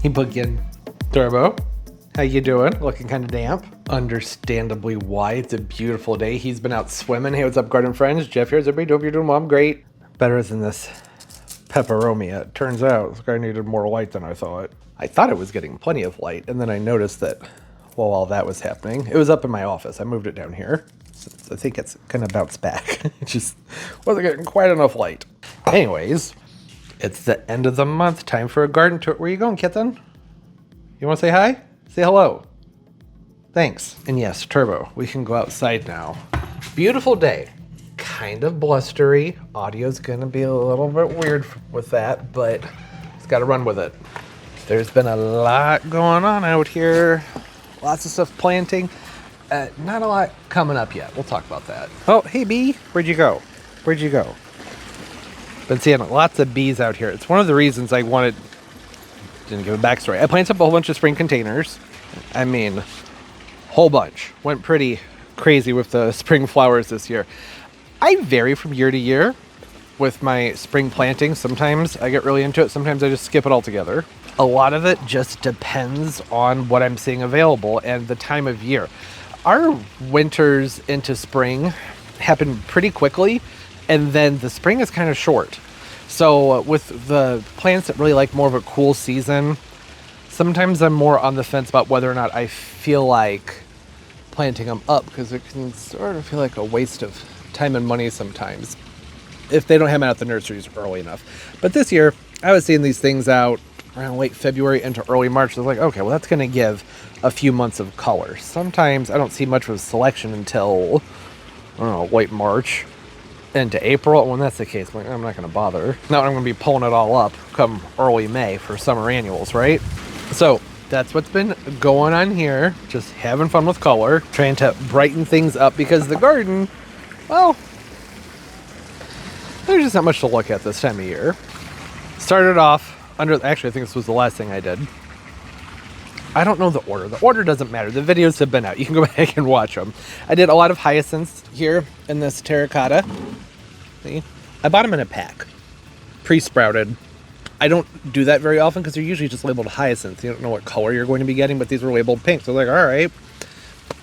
He again. Turbo, how you doing? Looking kind of damp. Understandably why. It's a beautiful day. He's been out swimming. Hey, what's up, garden friends? Jeff here. Everybody, hope you're doing well. I'm great. Better than this peperomia. It turns out this guy needed more light than I thought. I thought it was getting plenty of light, and then I noticed that while all that was happening, it was up in my office. I moved it down here. So I think it's gonna bounce back. It just wasn't getting quite enough light. Anyways, it's the end of the month. Time for a garden tour. Where you going, kitten? You want to say hi? Say hello. Thanks. And yes, Turbo, we can go outside now. Beautiful day. Kind of blustery. Audio's gonna be a little bit weird with that, but it's got to run with it. There's been a lot going on out here. Lots of stuff planting. Not a lot coming up yet. We'll talk about that. Oh, hey, bee. Where'd you go? Where'd you go? Been seeing lots of bees out here. It's one of the reasons I wanted... Didn't give a backstory. I planted up a whole bunch of spring containers. I mean, whole bunch. Went pretty crazy with the spring flowers this year. I vary from year to year with my spring planting. Sometimes I get really into it. Sometimes I just skip it altogether. A lot of it just depends on what I'm seeing available and the time of year. Our winters into spring happen pretty quickly, and then the spring is kind of short. So with the plants that really like more of a cool season, sometimes I'm more on the fence about whether or not I feel like planting them up, because it can sort of feel like a waste of time and money sometimes if they don't have them out at the nurseries early enough. But this year, I was seeing these things out around late February into early March. So I was like, okay, well, that's going to give a few months of color. Sometimes I don't see much of a selection until, I don't know, late March into April. When that's the case, I'm not going to bother. Now I'm going to be pulling it all up come early May for summer annuals, right? So that's what's been going on here. Just having fun with color, trying to brighten things up, because the garden, well, there's just not much to look at this time of year. Started off actually, I think this was the last thing I did. I don't know the order. The order doesn't matter. The videos have been out. You can go back and watch them. I did a lot of hyacinths here in this terracotta. See? I bought them in a pack. Pre-sprouted. I don't do that very often because they're usually just labeled hyacinths. You don't know what color you're going to be getting, but these were labeled pink. So I was like, all right,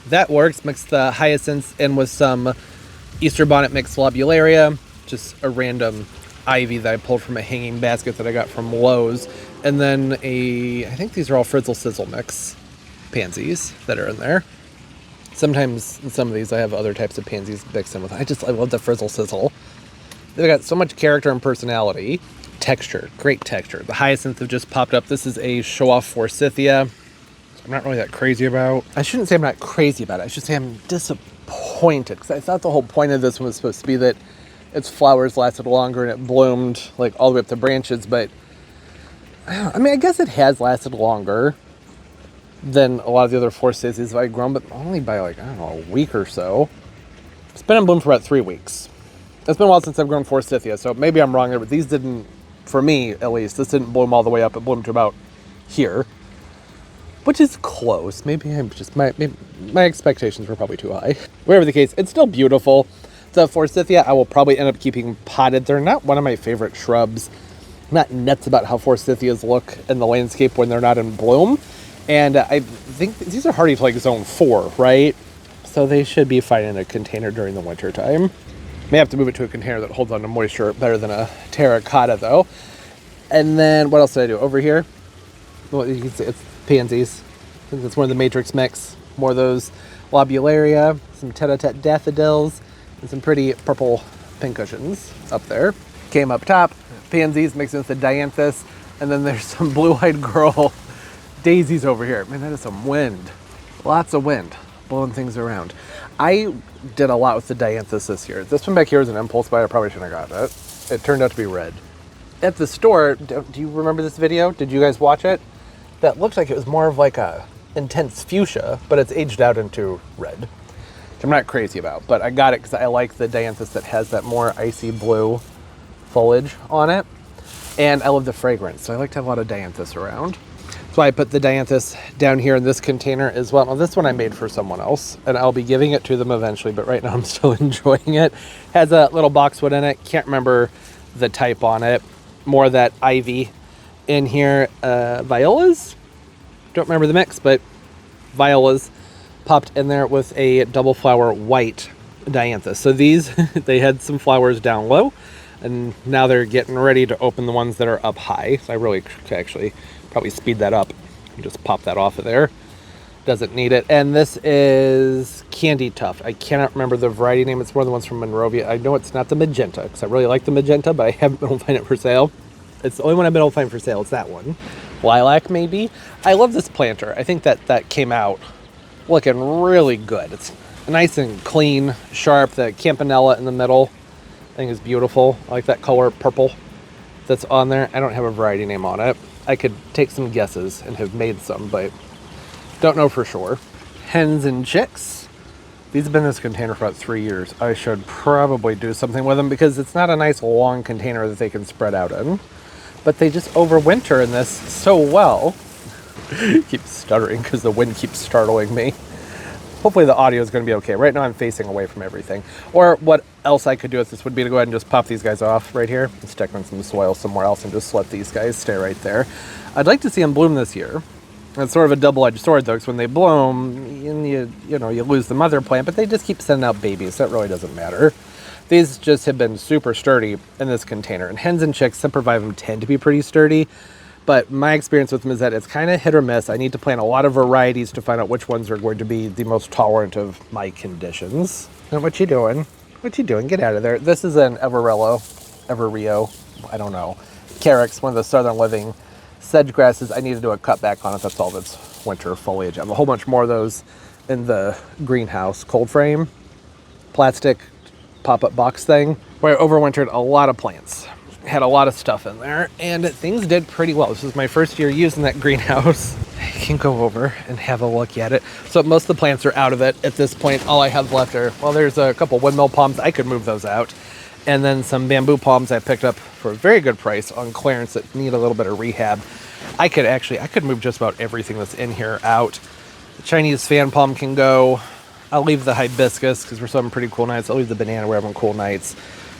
that works. Mix the hyacinths in with some Easter bonnet mixed lobularia. Just a random ivy that I pulled from a hanging basket that I got from Lowe's, and then I think these are all Frizzle Sizzle mix pansies that are in there. Sometimes in some of these I have other types of pansies mixed in with it. I love the Frizzle Sizzle. They've got so much character and personality. Texture, great texture. The hyacinth have just popped up. This is a show-off forsythia. I'm not really that crazy about. I shouldn't say I'm not crazy about it. I should say I'm disappointed, because I thought the whole point of this one was supposed to be that its flowers lasted longer and it bloomed like all the way up to branches, but I guess it has lasted longer than a lot of the other forsythias I've grown, but only by like, I don't know, a week or so. It's been in bloom for about 3 weeks. It's been a while since I've grown forsythia, so maybe I'm wrong there, but these didn't, for me at least, this didn't bloom all the way up. It bloomed to about here, which is close. Maybe I'm just, my expectations were probably too high. Whatever the case, it's still beautiful. The forsythia I will probably end up keeping potted. They're not one of my favorite shrubs. I'm not nuts about how forsythias look in the landscape when they're not in bloom. And I think these are hardy to like zone 4, right? So they should be fine in a container during the winter time. May have to move it to a container that holds on to moisture better than a terracotta though. And then what else did I do? Over here, well, you can see it's pansies. I think that's more of the matrix mix. More of those lobularia, some tete-a-tete daffodils, and some pretty purple pincushions up there. Came up top, pansies mixed with the Dianthus, and then there's some blue-eyed girl daisies over here. Man, that is some wind. Lots of wind blowing things around. I did a lot with the Dianthus this year. This one back here is an impulse buy. I probably shouldn't have got it. It turned out to be red. At the store, do you remember this video? Did you guys watch it? That looked like it was more of like a intense fuchsia, but it's aged out into red. I'm not crazy about, but I got it because I like the Dianthus that has that more icy blue foliage on it, and I love the fragrance, so I like to have a lot of Dianthus around. So I put the Dianthus down here in this container as well. Now this one I made for someone else, and I'll be giving it to them eventually, but right now I'm still enjoying it. Has a little boxwood in it, can't remember the type on it, more that ivy In here, violas. Don't remember the mix, but violas popped in there with a double flower white Dianthus. So these, they had some flowers down low, and now they're getting ready to open the ones that are up high. So I really could actually probably speed that up and just pop that off of there. Doesn't need it. And this is Candy Tuft. I cannot remember the variety name. It's one of the ones from Monrovia. I know it's not the magenta, because I really like the magenta, but I haven't been able to find it for sale. It's the only one I've been able to find for sale. It's that one. Lilac, maybe. I love this planter. I think that came out looking really good. It's nice and clean, sharp. The campanella in the middle, I think, is beautiful. I like that color purple that's on there. I don't have a variety name on it. I could take some guesses and have made some, but don't know for sure. Hens and chicks. These have been in this container for about 3 years. I should probably do something with them because it's not a nice long container that they can spread out in. But they just overwinter in this so well. Keep stuttering because the wind keeps startling me. Hopefully the audio is going to be okay. Right now I'm facing away from everything. Or what else I could do with this would be to go ahead and just pop these guys off right here and stick on some soil somewhere else and just let these guys stay right there. I'd like to see them bloom this year. It's sort of a double-edged sword though, because when they bloom, you lose the mother plant, but they just keep sending out babies. So that really doesn't matter. These just have been super sturdy in this container. And hens and chicks, Sempervivum, tend to be pretty sturdy. But my experience with them is that it's kind of hit or miss. I need to plant a lot of varieties to find out which ones are going to be the most tolerant of my conditions. And what you doing? What you doing? Get out of there. This is an Everrio, I don't know. Carex, one of the southern living sedge grasses. I need to do a cutback on it. That's all that's winter foliage. I have a whole bunch more of those in the greenhouse cold frame plastic pop-up box thing where I overwintered a lot of plants. Had a lot of stuff in there and things did pretty well. This is my first year using that greenhouse. I can go over and have a look at it. So most of the plants are out of it at this point. All I have left are, well, there's a couple windmill palms. I could move those out. And then some bamboo palms I picked up for a very good price on clearance that need a little bit of rehab. I could move just about everything that's in here out. The Chinese fan palm can go. I'll leave the hibiscus because we're having pretty cool nights. I'll leave the banana, we're having cool nights.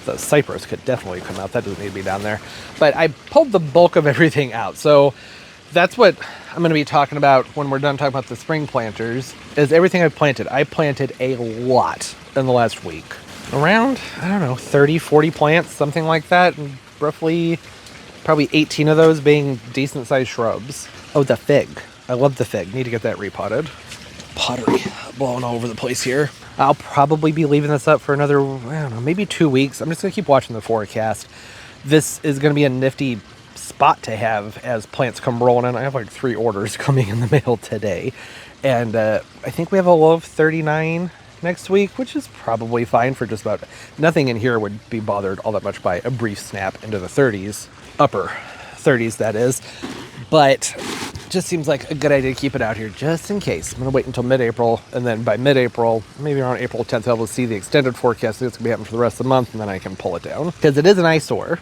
The cypress could definitely come out. That doesn't need to be down there. But I pulled the bulk of everything out. So that's what I'm going to be talking about when we're done talking about the spring planters, is everything I've planted. I planted a lot in the last week. Around, I don't know, 30, 40 plants, something like that. And roughly, probably 18 of those being decent-sized shrubs. Oh, the fig. I love the fig. Need to get that repotted. Pottery blowing all over the place here. I'll probably be leaving this up for another, I don't know, maybe 2 weeks. I'm just going to keep watching the forecast. This is going to be a nifty spot to have as plants come rolling in. I have like 3 orders coming in the mail today. And I think we have a low of 39 next week, which is probably fine for just about nothing in here would be bothered all that much by a brief snap into the 30s, upper 30s that is. But just seems like a good idea to keep it out here just in case. I'm going to wait until mid-April, and then by mid-April, maybe around April 10th, I'll be able to see the extended forecast that's going to be happening for the rest of the month, and then I can pull it down. Because it is an eyesore,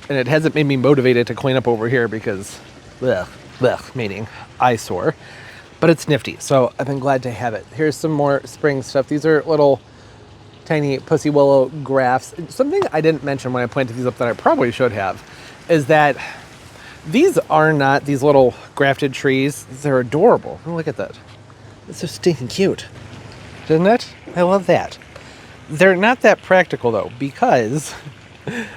and it hasn't made me motivated to clean up over here because, meaning eyesore. But it's nifty, so I've been glad to have it. Here's some more spring stuff. These are little tiny pussy willow grafts. Something I didn't mention when I planted these up that I probably should have is that these are not these little grafted trees. They're adorable. Oh, look at that. It's so stinking cute. Isn't it? I love that. They're not that practical, though, because,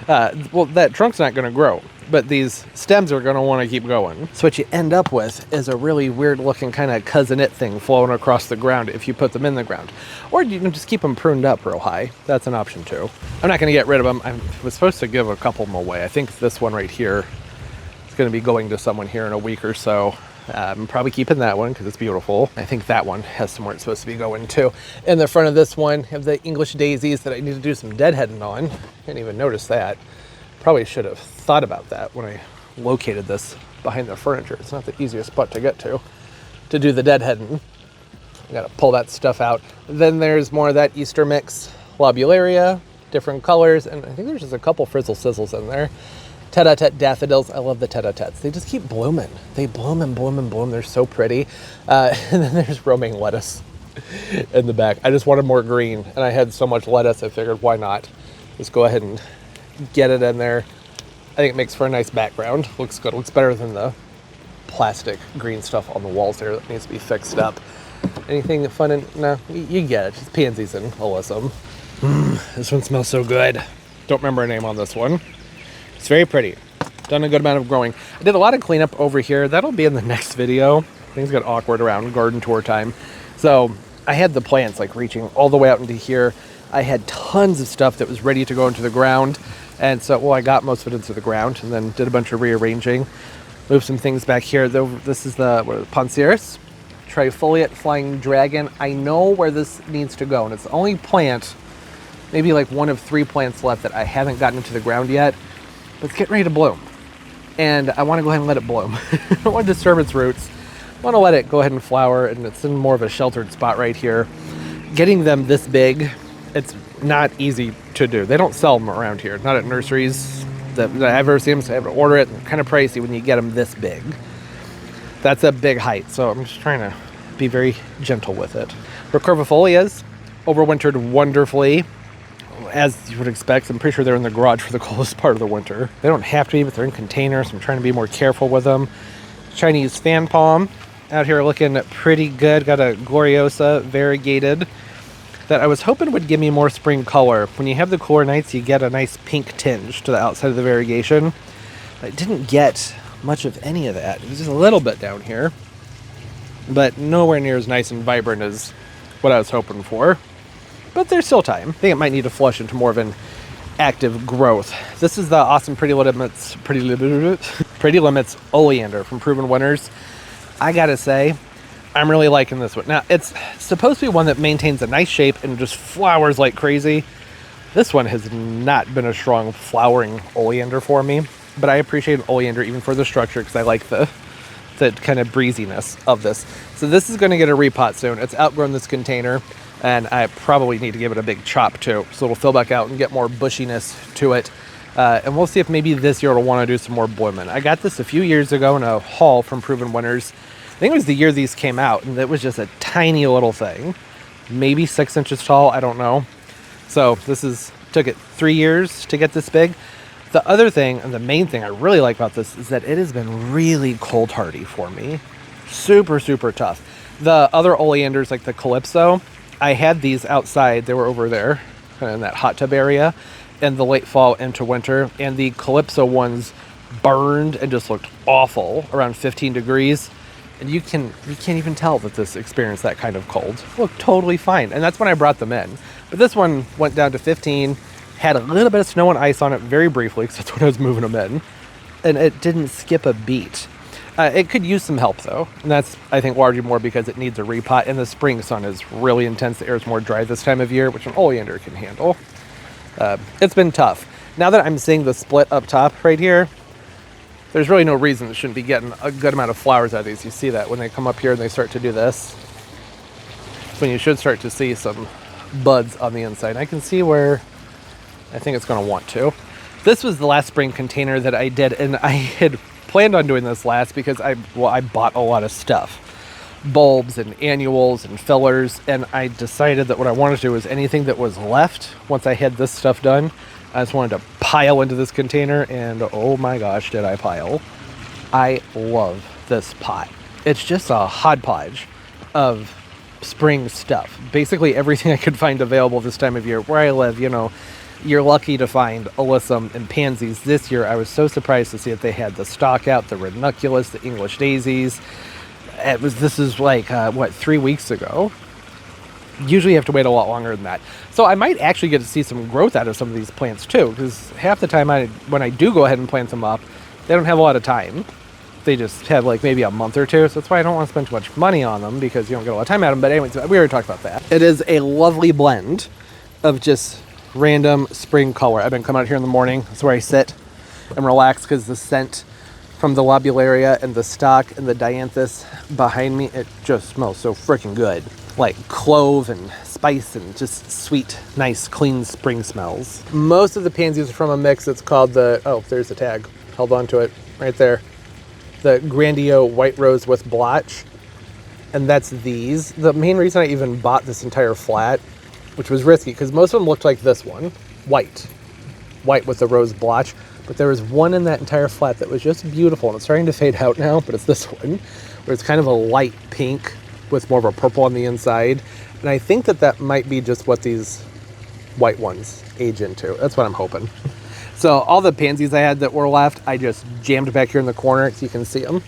well, that trunk's not going to grow. But these stems are going to want to keep going. So what you end up with is a really weird-looking kind of cousin-it thing flowing across the ground if you put them in the ground. Or you can just keep them pruned up real high. That's an option, too. I'm not going to get rid of them. I was supposed to give a couple of them away. I think this one right here going to be going to someone here in a week or so. I'm probably keeping that one because it's beautiful. I think that one has somewhere it's supposed to be going too. In the front of this one, have the English daisies that I need to do some deadheading on. Didn't even notice that. Probably should have thought about that when I located this behind the furniture. It's not the easiest spot to get to do the deadheading. I gotta pull that stuff out. Then there's more of that Easter mix, lobularia, different colors, and I think there's just a couple frizzle sizzles in there. Tete-a-tete daffodils. I love the tete-a-tetes. They just keep blooming. They bloom and bloom and bloom. They're so pretty. And then there's romaine lettuce in the back. I just wanted more green, and I had so much lettuce, I figured, why not? Just go ahead and get it in there. I think it makes for a nice background. Looks good. Looks better than the plastic green stuff on the walls there that needs to be fixed up. Anything fun? No, you get it. Just pansies and alyssum. This one smells so good. Don't remember a name on this one. It's very pretty. Done a good amount of growing. I did a lot of cleanup over here. That'll be in the next video. Things got awkward around garden tour time. So I had the plants like reaching all the way out into here. I had tons of stuff that was ready to go into the ground. And so, well, I got most of it into the ground and then did a bunch of rearranging. Moved some things back here. This is the Ponceris, trifoliate flying dragon. I know where this needs to go, and it's the only plant, maybe like one of 3 plants left that I haven't gotten into the ground yet, but it's getting ready to bloom. And I want to go ahead and let it bloom. I don't want to disturb its roots. I want to let it go ahead and flower, and it's in more of a sheltered spot right here. Getting them this big, it's not easy to do. They don't sell them around here, not at nurseries that I've ever seen them, so I have to order it. They're kind of pricey when you get them this big. That's a big height, so I'm just trying to be very gentle with it. Recurvifolias overwintered wonderfully, as you would expect. I'm pretty sure they're in the garage for the coldest part of the winter. They don't have to be, but they're in containers, so I'm trying to be more careful with them. Chinese fan palm out here looking pretty good. Got a gloriosa variegated that I was hoping would give me more spring color. When you have the cooler nights, you get a nice pink tinge to the outside of the variegation. I didn't get much of any of that. It was just a little bit down here, but nowhere near as nice and vibrant as what I was hoping for. But there's still time. I think it might need to flush into more of an active growth. This is the awesome Pretty Limits oleander from Proven Winners. I gotta say, I'm really liking this one. Now, it's supposed to be one that maintains a nice shape and just flowers like crazy. This one has not been a strong flowering oleander for me, but I appreciate an oleander even for the structure because I like the kind of breeziness of this. So this is going to get a repot soon. It's outgrown this container, and I probably need to give it a big chop too, so it'll fill back out and get more bushiness to it. And we'll see if maybe this year it'll want to do some more blooming. I got this a few years ago in a haul from Proven Winners. I think it was the year these came out, and it was just a tiny little thing, maybe 6 inches tall, I don't know. So took it 3 years to get this big. The other thing, and the main thing I really like about this, is that it has been really cold hardy for me. Super, super tough. The other oleanders, like the Calypso, I had these outside. They were over there, kind of in that hot tub area, in the late fall into winter, and the Calypso ones burned and just looked awful around 15 degrees. And you can't even tell that this experienced that kind of cold. It looked totally fine, and that's when I brought them in. But this one went down to 15, had a little bit of snow and ice on it very briefly, because that's when I was moving them in, and it didn't skip a beat. It could use some help though, and that's, I think, largely more because it needs a repot, and the spring sun is really intense. The air is more dry this time of year, which an oleander can handle. It's been tough. Now that I'm seeing the split up top right here, there's really no reason it shouldn't be getting a good amount of flowers out of these. You see that when they come up here and they start to do this. That's when you should start to see some buds on the inside. And I can see where I think it's going to want to. This was the last spring container that I did, and I had planned on doing this last because I bought a lot of stuff. Bulbs and annuals and fillers, and I decided that what I wanted to do was anything that was left once I had this stuff done, I just wanted to pile into this container, and oh my gosh, did I pile. I love this pot. It's just a hodgepodge of spring stuff. Basically everything I could find available this time of year. Where I live, you know, you're lucky to find alyssum and pansies. This year I was so surprised to see that they had the stalk out, the ranunculus, the English daisies. This is like, 3 weeks ago? Usually you have to wait a lot longer than that. So I might actually get to see some growth out of some of these plants too, because half the time when I do go ahead and plant them up, they don't have a lot of time. They just have like maybe a month or two, so that's why I don't want to spend too much money on them, because you don't get a lot of time out of them. But anyways, we already talked about that. It is a lovely blend of just random spring color. I've been coming out here in the morning. That's where I sit and relax, because the scent from the lobularia and the stalk and the dianthus behind me, it just smells so freaking good. Like clove and spice and just sweet, nice, clean spring smells. Most of the pansies are from a mix that's called there's the tag. Held on to it right there. The Grandio White Rose with Blotch. And that's these. The main reason I even bought this entire flat, which was risky, because most of them looked like this one, white. white with the rose blotch, but there was one in that entire flat that was just beautiful, and it's starting to fade out now, but it's this one, where it's kind of a light pink with more of a purple on the inside, and I think that that might be just what these white ones age into. That's what I'm hoping. So all the pansies I had that were left, I just jammed back here in the corner so you can see them,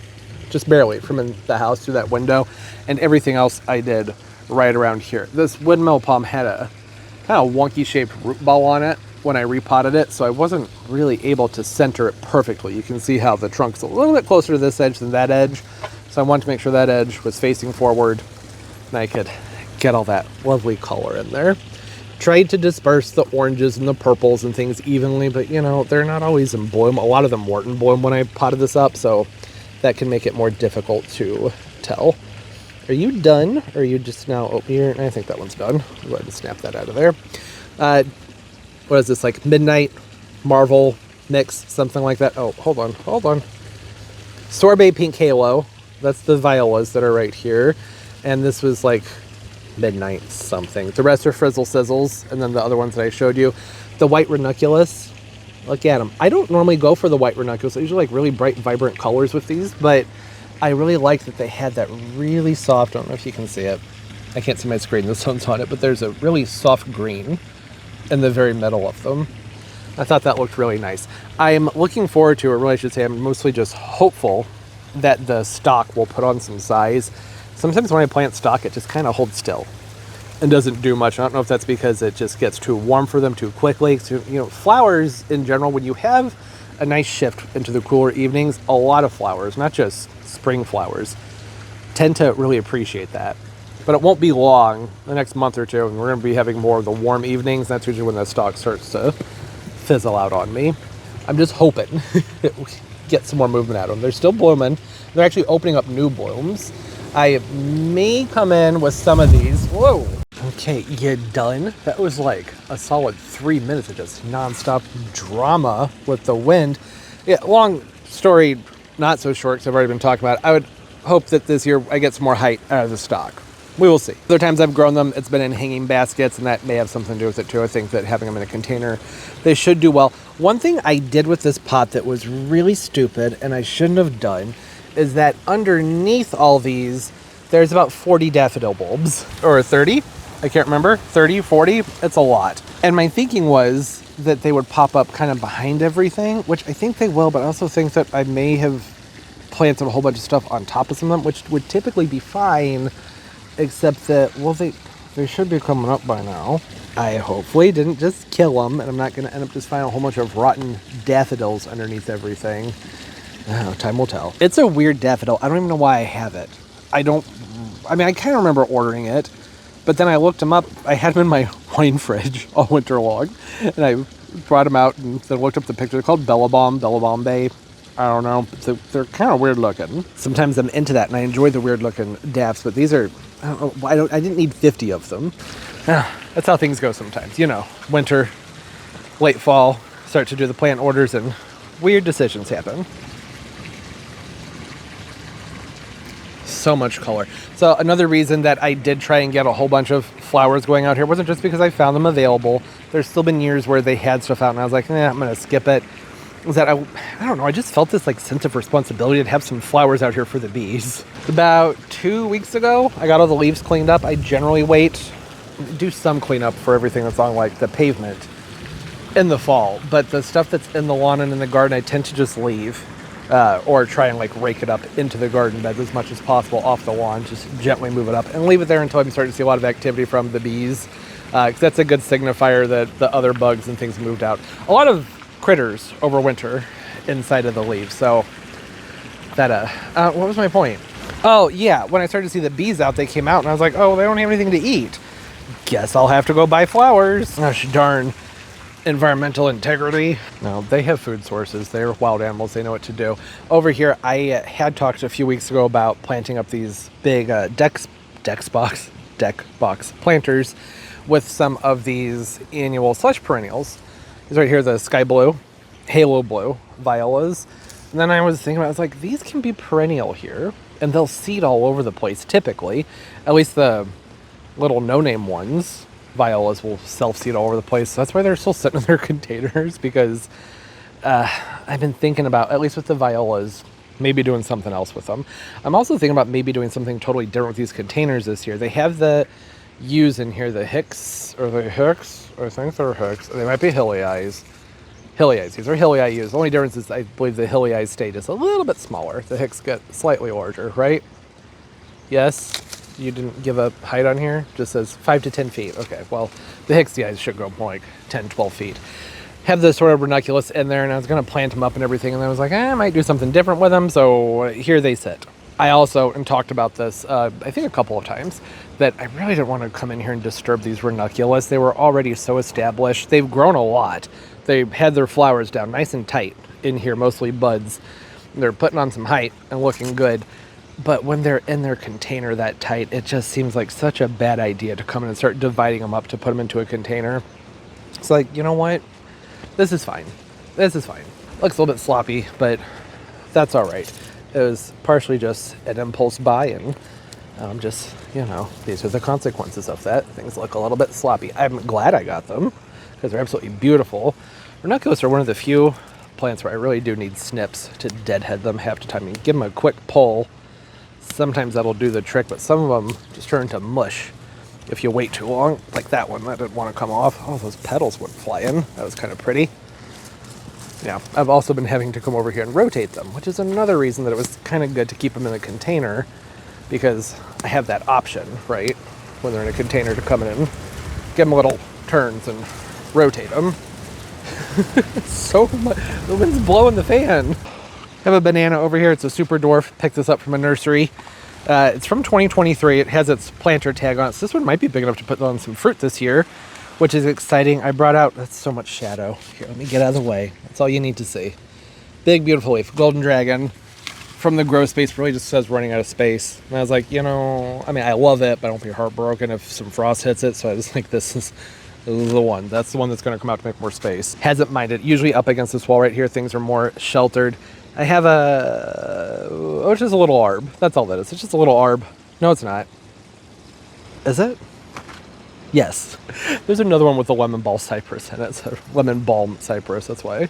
just barely from in the house through that window, and everything else I did right around here. This windmill palm had a kind of wonky shaped root ball on it when I repotted it, so I wasn't really able to center it perfectly. You can see how the trunk's a little bit closer to this edge than that edge, so I wanted to make sure that edge was facing forward and I could get all that lovely color in there. Tried to disperse the oranges and the purples and things evenly, but you know, they're not always in bloom. A lot of them weren't in bloom when I potted this up, so that can make it more difficult to tell. Are you done? Or are you just now open here? I think that one's done. I'll go ahead and snap that out of there. What is this, like Midnight Marvel mix, something like that? Oh, hold on. Sorbet Pink Halo. That's the violas that are right here. And this was like Midnight something. The rest are Frizzle Sizzles, and then the other ones that I showed you. The white Ranunculus. Look at them. I don't normally go for the white Ranunculus. I usually like really bright, vibrant colors with these, but I really like that they had that really soft, I don't know if you can see it. I can't see my screen, the sun's on it, but there's a really soft green in the very middle of them. I thought that looked really nice. I'm looking forward to, or really I should say, I'm mostly just hopeful that the stalk will put on some size. Sometimes when I plant stock, it just kind of holds still and doesn't do much. I don't know if that's because it just gets too warm for them too quickly. So, you know, flowers in general, when you have a nice shift into the cooler evenings, a lot of flowers, not just spring flowers, tend to really appreciate that. But it won't be long, the next month or two, and we're going to be having more of the warm evenings. That's usually when the stalk starts to fizzle out on me. I'm just hoping that we get some more movement out of them. They're still blooming. They're actually opening up new blooms. I may come in with some of these. Whoa. Okay, you done? That was like a solid 3 minutes of just nonstop drama with the wind. Yeah, long story, not so short, because I've already been talking about it. I would hope that this year I get some more height out of the stock. We will see. Other times I've grown them, it's been in hanging baskets, and that may have something to do with it too. I think that having them in a container, they should do well. One thing I did with this pot that was really stupid, and I shouldn't have done, is that underneath all these, there's about 40 daffodil bulbs, or 30. I can't remember, 30, 40, it's a lot. And my thinking was that they would pop up kind of behind everything, which I think they will, but I also think that I may have planted a whole bunch of stuff on top of some of them, which would typically be fine, except that, well, they should be coming up by now. I hopefully didn't just kill them, and I'm not gonna end up just finding a whole bunch of rotten daffodils underneath everything. Oh, time will tell. It's a weird daffodil. I don't even know why I have it. I kind of remember ordering it, but then I looked them up. I had them in my wine fridge all winter long, and I brought them out and then looked up the picture. They're called Bellabomb Bay. I don't know. They're kind of weird looking. Sometimes I'm into that, and I enjoy the weird looking daffs, but these are, I don't know, I didn't need 50 of them. That's how things go sometimes. You know, winter, late fall, start to do the plant orders, and weird decisions happen. So much color. So another reason that I did try and get a whole bunch of flowers going out here wasn't just because I found them available. There's still been years where they had stuff out and I was like, I'm gonna skip it. Was that I don't know, I just felt this like sense of responsibility to have some flowers out here for the bees. About 2 weeks ago, I got all the leaves cleaned up. I generally do some cleanup for everything that's on like the pavement in the fall, but the stuff that's in the lawn and in the garden, I tend to just leave. Or try and like rake it up into the garden beds as much as possible off the lawn, just gently move it up and leave it there until I'm starting to see a lot of activity from the bees, because that's a good signifier that the other bugs and things moved out. A lot of critters overwinter inside of the leaves, so that what was my point? Oh yeah, when I started to see the bees out, they came out and I was like, oh, they don't have anything to eat. Guess I'll have to go buy flowers. Gosh darn. Environmental integrity. No, they have food sources. They're wild animals. They know what to do. Over here, I had talked a few weeks ago about planting up these big deck box planters with some of these annual slush perennials. These right here, the sky blue, halo blue violas. And then I was thinking I was like, these can be perennial here, and they'll seed all over the place typically. At least the little no-name ones. violas will self-seed all over the place. So that's why they're still sitting in their containers, because I've been thinking about, at least with the violas, maybe doing something else with them. I'm also thinking about maybe doing something totally different with these containers this year. They have the U's in here, the Hicks, or the Hicks, or I think they're Hicks. They might be Hilliais. Hilliais. These are Hillii U's. The only difference is I believe the Hillii state is a little bit smaller. The Hicks get slightly larger, right? Yes? You didn't give a height on here? Just says 5 to 10 feet. Okay, well, the Hickseyi should go more like 10, 12 feet. Have the sort of ranunculus in there, and I was going to plant them up and everything, and I was like, I might do something different with them, so here they sit. I also, and talked about this, I think a couple of times, that I really didn't want to come in here and disturb these ranunculus. They were already so established. They've grown a lot. They had their flowers down nice and tight in here, mostly buds. They're putting on some height and looking good. But when they're in their container that tight, it just seems like such a bad idea to come in and start dividing them up to put them into a container. It's like, you know what? This is fine. This is fine. Looks a little bit sloppy, but that's all right. It was partially just an impulse buy, and just, you know, these are the consequences of that. Things look a little bit sloppy. I'm glad I got them, because they're absolutely beautiful. Ranunculus are one of the few plants where I really do need snips to deadhead them half the time. You give them a quick pull. Sometimes that'll do the trick, but some of them just turn into mush if you wait too long. Like that one, that didn't want to come off. Oh, those petals went flying. That was kind of pretty. Yeah, I've also been having to come over here and rotate them, which is another reason that it was kind of good to keep them in a container, because I have that option, right? When they're in a container, to come in and give them little turns and rotate them. So much. The wind's blowing the fan. I have a banana over here. It's a super dwarf. Picked this up from a nursery. It's from 2023. It has its planter tag on it. So this one might be big enough to put on some fruit this year, which is exciting. I brought out, that's so much shadow. Here, let me get out of the way. That's all you need to see. Big, beautiful leaf. Golden dragon from the grow space. Really just says running out of space. And I was like, you know, I mean, I love it, but I won't be heartbroken if some frost hits it. So I was like, this is the one. That's the one that's going to come out to make more space. Hasn't minded. Usually up against this wall right here, things are more sheltered. I have which is a little arb. That's all that is. It's just a little arb. No, it's not. Is it? Yes. There's another one with a lemon balm cypress in it. So lemon balm cypress, that's why I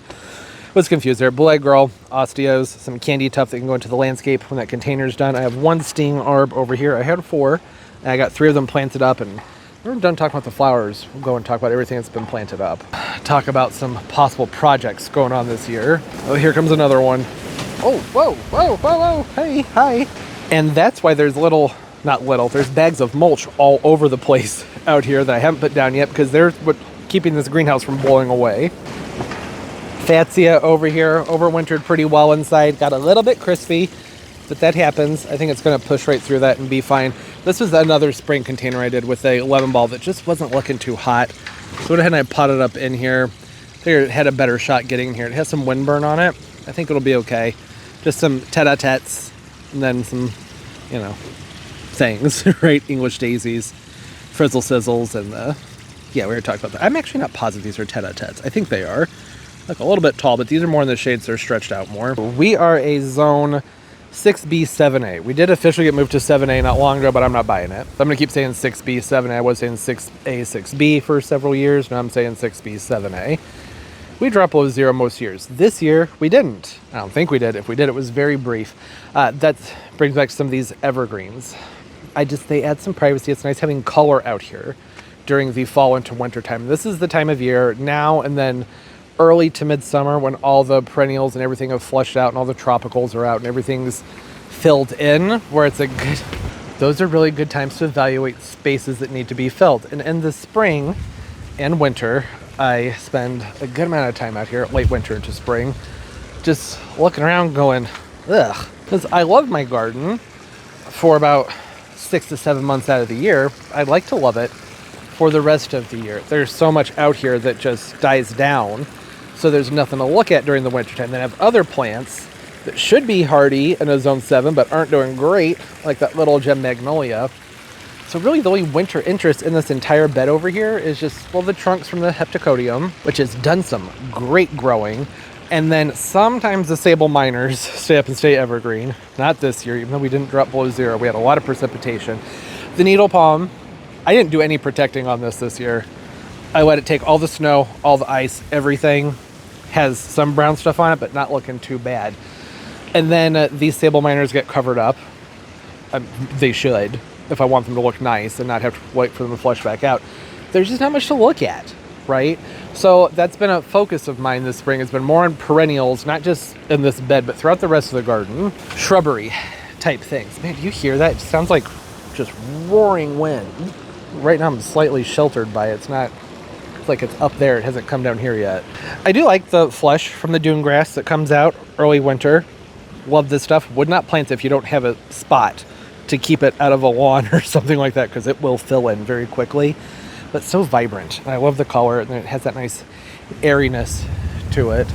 was confused there. Blue-eyed girl, osteos, some candy tuft that can go into the landscape when that container's done. I have one sting arb over here. I had 4, and I got 3 of them planted up, and when we're done talking about the flowers, we'll go and talk about everything that's been planted up. Talk about some possible projects going on this year. Oh, here comes another one. Oh, whoa, whoa, whoa, whoa, hey, hi. And that's why there's there's bags of mulch all over the place out here that I haven't put down yet, because they're what keeping this greenhouse from blowing away. Fatsia over here, overwintered pretty well inside. Got a little bit crispy, but that happens. I think it's gonna push right through that and be fine. This was another spring container I did with a lemon ball that just wasn't looking too hot. So went ahead and I potted up in here. Figured it had a better shot getting in here. It has some windburn on it. I think it'll be okay. Just some tete-a-tetes, and then some, you know, things, right? English daisies, frizzle sizzles, and yeah, we were talking about that. I'm actually not positive these are tete-a-tetes. I think they are. Look, a little bit tall, but these are more in the shades. They're stretched out more. We are a zone 6B, 7A. We did officially get moved to 7A not long ago, but I'm not buying it. I'm gonna keep saying 6B, 7A. I was saying 6A, 6B for several years. Now I'm saying 6B, 7A. We drop below 0 most years. This year, we didn't. I don't think we did. If we did, it was very brief. That brings back some of these evergreens. They add some privacy. It's nice having color out here during the fall into winter time. This is the time of year now and then early to midsummer when all the perennials and everything have flushed out and all the tropicals are out and everything's filled in, where it's those are really good times to evaluate spaces that need to be filled. And in the spring and winter, I spend a good amount of time out here, late winter into spring, just looking around going, ugh. Because I love my garden for about 6 to 7 months out of the year. I'd like to love it for the rest of the year. There's so much out here that just dies down, so there's nothing to look at during the winter time. Then I have other plants that should be hardy in a zone 7 but aren't doing great, like that little gem magnolia. So really the only winter interest in this entire bed over here is just, well, the trunks from the heptacodium, which has done some great growing. And then sometimes the sable minors stay up and stay evergreen. Not this year, even though we didn't drop below 0. We had a lot of precipitation. The needle palm, I didn't do any protecting on this year. I let it take all the snow, all the ice, everything. Has some brown stuff on it, but not looking too bad. And then these sable miners get covered up. They should, if I want them to look nice and not have to wait for them to flush back out. There's just not much to look at, right? So that's been a focus of mine this spring. It's been more on perennials, not just in this bed, but throughout the rest of the garden. Shrubbery type things. Man, do you hear that? It sounds like just roaring wind. Right now I'm slightly sheltered by it. It's not like it's up there. It hasn't come down here yet. I do like the flesh from the dune grass that comes out early winter. Love this stuff. Would not plant it if you don't have a spot to keep it out of a lawn or something like that, because it will fill in very quickly. But so vibrant. And I love the color, and it has that nice airiness to it.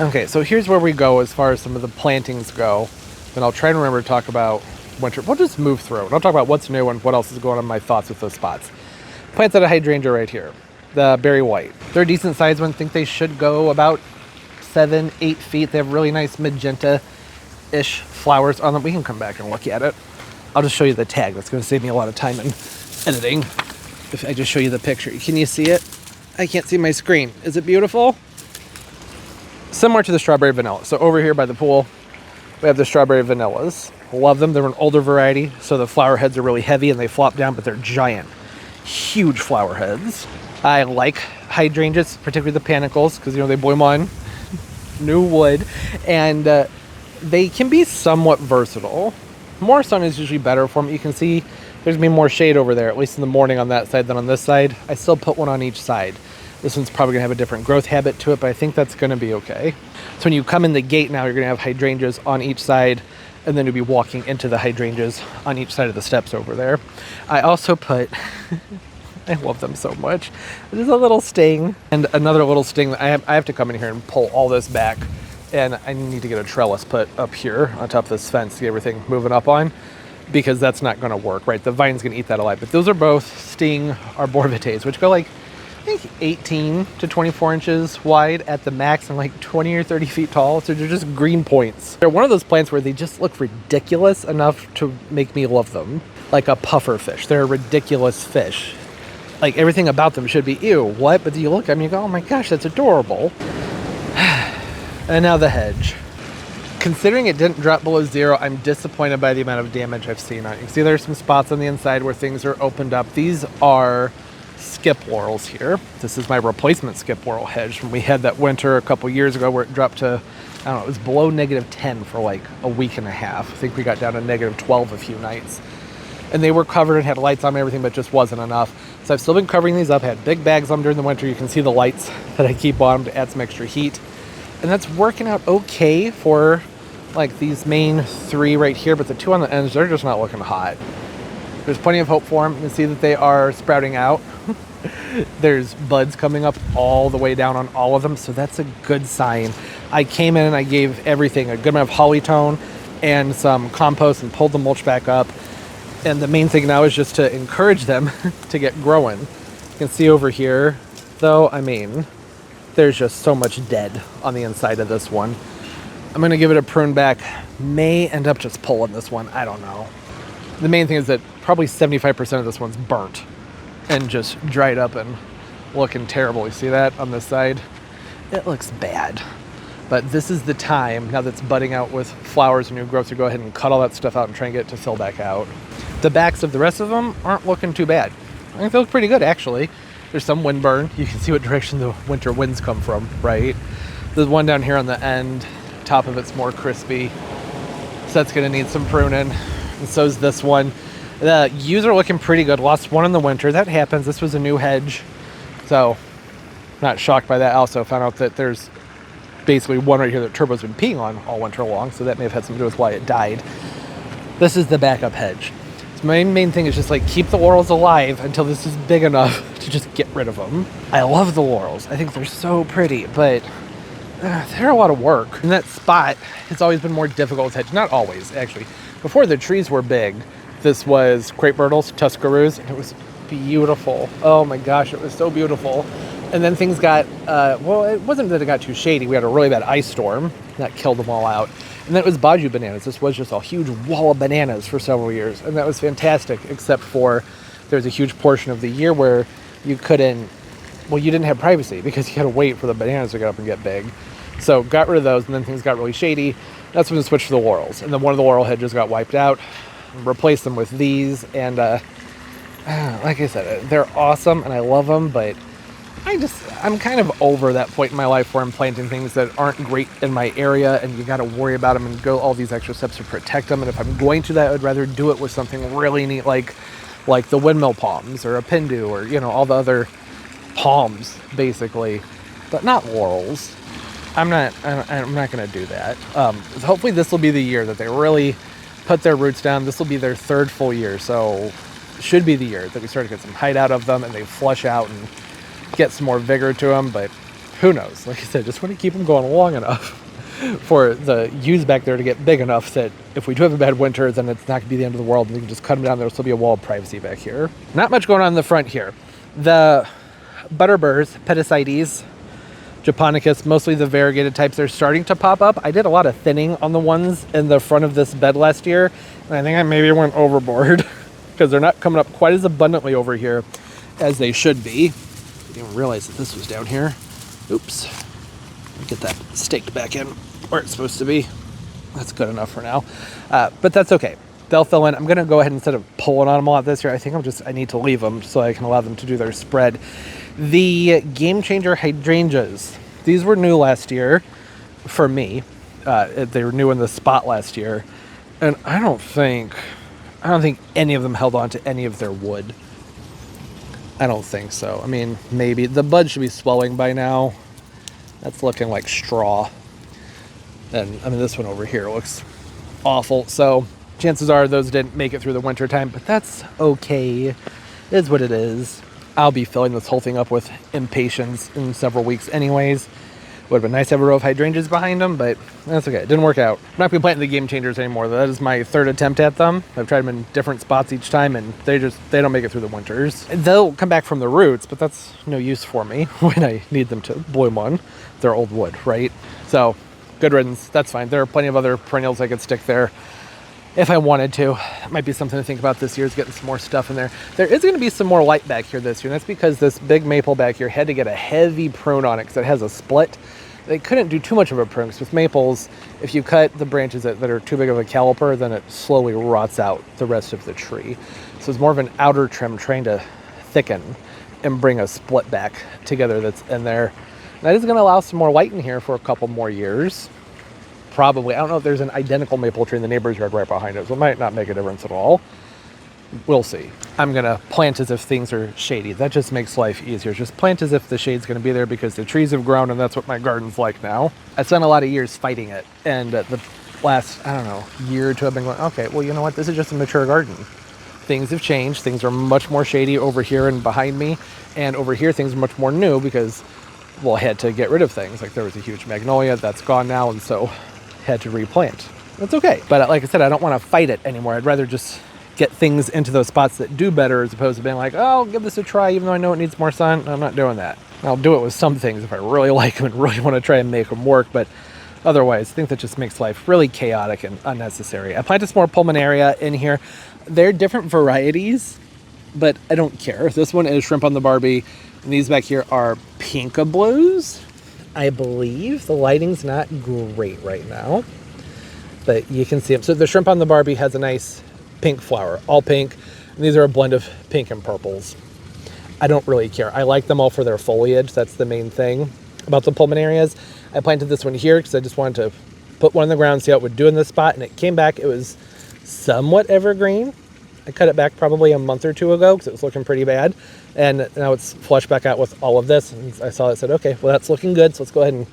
Okay, so here's where we go as far as some of the plantings go. Then I'll try and remember to talk about winter. We'll just move through. And I'll talk about what's new and what else is going on in my thoughts with those spots. Planted a hydrangea right here. The berry white. They're a decent sized one. I think they should go about 7-8 feet. They have really nice magenta-ish flowers on them. We can come back and look at it. I'll just show you the tag. That's going to save me a lot of time in editing. If I just show you the picture. Can you see it? I can't see my screen. Is it beautiful? Similar to the strawberry vanilla. So over here by the pool, we have the strawberry vanillas. Love them. They're an older variety, so the flower heads are really heavy and they flop down, but they're giant. Huge flower heads. I like hydrangeas, particularly the panicles, because, you know, they bloom on new wood, and they can be somewhat versatile. More sun is usually better for them. You can see there's going to be more shade over there, at least in the morning on that side than on this side. I still put one on each side. This one's probably going to have a different growth habit to it, but I think that's going to be okay. So when you come in the gate now, you're going to have hydrangeas on each side, and then you'll be walking into the hydrangeas on each side of the steps over there. I also put... I love them so much. There's a little sting and another little sting. I have to come in here and pull all this back, and I need to get a trellis put up here on top of this fence to get everything moving up on, because that's not going to work, right? The vine's going to eat that alive. But those are both sting arborvitaes, which go like, I think 18 to 24 inches wide at the max and like 20 or 30 feet tall. So they're just green points. They're one of those plants where they just look ridiculous enough to make me love them. Like a puffer fish. They're a ridiculous fish. Like, everything about them should be, ew, what? But you look at them and you go, oh my gosh, that's adorable. And now the hedge. Considering it didn't drop below 0, I'm disappointed by the amount of damage I've seen on it. You can see there's some spots on the inside where things are opened up. These are skip laurels here. This is my replacement skip laurel hedge when we had that winter a couple years ago where it dropped to, I don't know, it was below -10 for like a week and a half. I think we got down to -12 a few nights. And they were covered and had lights on and everything, but it just wasn't enough. So I've still been covering these up. I had big bags on them during the winter. You can see the lights that I keep on them to add some extra heat. And that's working out okay for like these main 3 right here, but the 2 on the ends, they're just not looking hot. There's plenty of hope for them. You can see that they are sprouting out. There's buds coming up all the way down on all of them, so that's a good sign. I came in and I gave everything a good amount of holly tone and some compost and pulled the mulch back up. And the main thing now is just to encourage them to get growing. You can see over here, though, I mean, there's just so much dead on the inside of this one. I'm going to give it a prune back. May end up just pulling this one. I don't know. The main thing is that probably 75% of this one's burnt and just dried up and looking terrible. You see that on this side? It looks bad. But this is the time, now that's budding out with flowers and new growth, to go ahead and cut all that stuff out and try and get it to fill back out. The backs of the rest of them aren't looking too bad. I think they look pretty good, actually. There's some wind burn. You can see what direction the winter winds come from, right? There's one down here on the end. Top of it's more crispy. So that's going to need some pruning. And so is this one. The yews are looking pretty good. Lost one in the winter. That happens. This was a new hedge. So, not shocked by that. I also found out that there's basically one right here that Turbo's been peeing on all winter long. So that may have had something to do with why it died. This is the backup hedge. So my main thing is just like keep the laurels alive until this is big enough to just get rid of them. I love the laurels. I think they're so pretty, but they're a lot of work. And that spot has always been more difficult with hedge. Not always, actually. Before the trees were big, this was crepe myrtles, tuscaroos, and it was beautiful. Oh my gosh, it was so beautiful. And then things got, well, it wasn't that it got too shady. We had a really bad ice storm that killed them all out. And then it was baju bananas. This was just a huge wall of bananas for several years. And that was fantastic, except for There was a huge portion of the year where you couldn't, well, you didn't have privacy because you had to wait for the bananas to get up and get big. So got rid of those, and then things got really shady. That's when we switched to the laurels. And then one of the laurel hedges got wiped out, replaced them with these. And like I said, they're awesome and I love them, but I'm kind of over that point in my life where I'm planting things that aren't great in my area, and you got to worry about them and go all these extra steps to protect them. And if I'm going to that, I'd rather do it with something really neat, like the windmill palms or a pindu, or, you know, all the other palms basically, but not laurels. I'm not going to do that. Hopefully this will be the year that they really put their roots down. This will be their third full year, so should be the year that we start to get some height out of them and they flush out and get some more vigor to them. But who knows? Like I said, just want to keep them going long enough for the yews back there to get big enough that if we do have a bad winter, then it's not going to be the end of the world, and we can just cut them down. There'll still be a wall of privacy back here. Not much going on in the front here. The butterburs, Peticides, Japonicus, mostly the variegated types, they're starting to pop up. I did a lot of thinning on the ones in the front of this bed last year, and I think I maybe went overboard because they're not coming up quite as abundantly over here as they should be. I didn't realize that this was down here. Oops. Get that staked back in where it's supposed to be. That's good enough for now. But that's okay. They'll fill in. I'm going to go ahead, instead of pulling on them a lot this year, I think I need to leave them so I can allow them to do their spread. The Game Changer hydrangeas. These were new last year for me. They were new in the spot last year. And I don't think any of them held on to any of their wood. I don't think so. I mean, maybe. The bud should be swelling by now. That's looking like straw. And I mean, this one over here looks awful. So chances are those didn't make it through the winter time, but that's okay. It is what it is. I'll be filling this whole thing up with impatiens in several weeks anyways. Would have been nice to have a row of hydrangeas behind them, but that's okay. It didn't work out. I'm not going to be planting the Game Changers anymore. That is my third attempt at them. I've tried them in different spots each time, and they don't make it through the winters. They'll come back from the roots, but that's no use for me when I need them to bloom on. They're old wood, right? So good riddance. That's fine. There are plenty of other perennials I could stick there if I wanted to. It might be something to think about this year, is getting some more stuff in there. There is going to be some more light back here this year, and that's because this big maple back here had to get a heavy prune on it because it has a split. They couldn't do too much of a prune, because with maples, if you cut the branches that are too big of a caliper, then it slowly rots out the rest of the tree. So it's more of an outer trim trying to thicken and bring a split back together that's in there. And that is going to allow some more light in here for a couple more years. Probably. I don't know if there's an identical maple tree in the neighbor's yard right behind it, so it might not make a difference at all. We'll see. I'm going to plant as if things are shady. That just makes life easier. Just plant as if the shade's going to be there because the trees have grown, and that's what my garden's like now. I spent a lot of years fighting it, and the last, I don't know, year or two I've been going, okay, well, you know what? This is just a mature garden. Things have changed. Things are much more shady over here and behind me, and over here things are much more new because, well, I had to get rid of things. Like there was a huge magnolia that's gone now, and so had to replant. That's okay. But like I said, I don't want to fight it anymore. I'd rather just get things into those spots that do better, as opposed to being like, oh, I'll give this a try even though I know it needs more sun. I'm not doing that. I'll do it with some things if I really like them and really want to try and make them work, but otherwise I think that just makes life really chaotic and unnecessary. I planted some more pulmonaria in here. They're different varieties, but I don't care. This one is Shrimp on the Barbie, and these back here are Pinka Blues. I believe the lighting's not great right now, but you can see them. So the Shrimp on the Barbie has a nice pink flower, all pink, and these are a blend of pink and purples. I don't really care. I like them all for their foliage. That's the main thing about the pulmonarias. I planted this one here because I just wanted to put one in the ground, see how it would do in this spot, and it came back. It was somewhat evergreen. I cut it back probably a month or two ago because it was looking pretty bad, and now it's flushed back out with all of this, and I saw it, said, okay, well, that's looking good, so let's go ahead and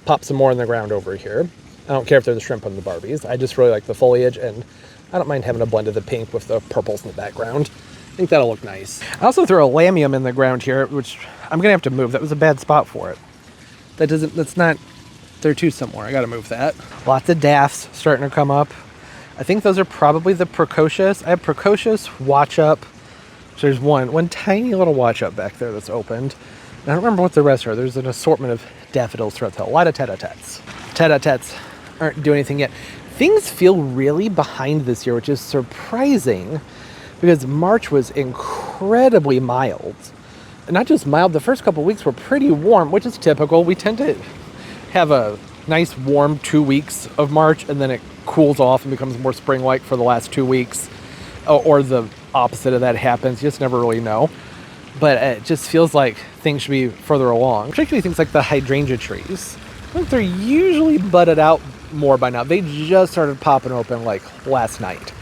pop some more in the ground over here. I don't care if they're the Shrimp on the Barbies. I just really like the foliage, and I don't mind having a blend of the pink with the purples in the background. I think that'll look nice. I also threw a lamium in the ground here, which I'm gonna have to move. That was a bad spot for it. That's not, they're too similar. I gotta move that. Lots of daffs starting to come up. I think those are probably the precocious. I have precocious, watch up. So there's one tiny little watch up back there that's opened. And I don't remember what the rest are. There's an assortment of daffodils throughout the hill. A lot of tete-a-tetes. Tete-a-tetes aren't doing anything yet. Things feel really behind this year, which is surprising because March was incredible incredibly mild. And not just mild, the first couple weeks were pretty warm, which is typical. We tend to have a nice warm 2 weeks of March, and then it cools off and becomes more spring-like for the last 2 weeks. Or the opposite of that happens. You just never really know. But it just feels like things should be further along. Particularly things like the hydrangea trees. I think they're usually budded out more by now. They just started popping open like last night.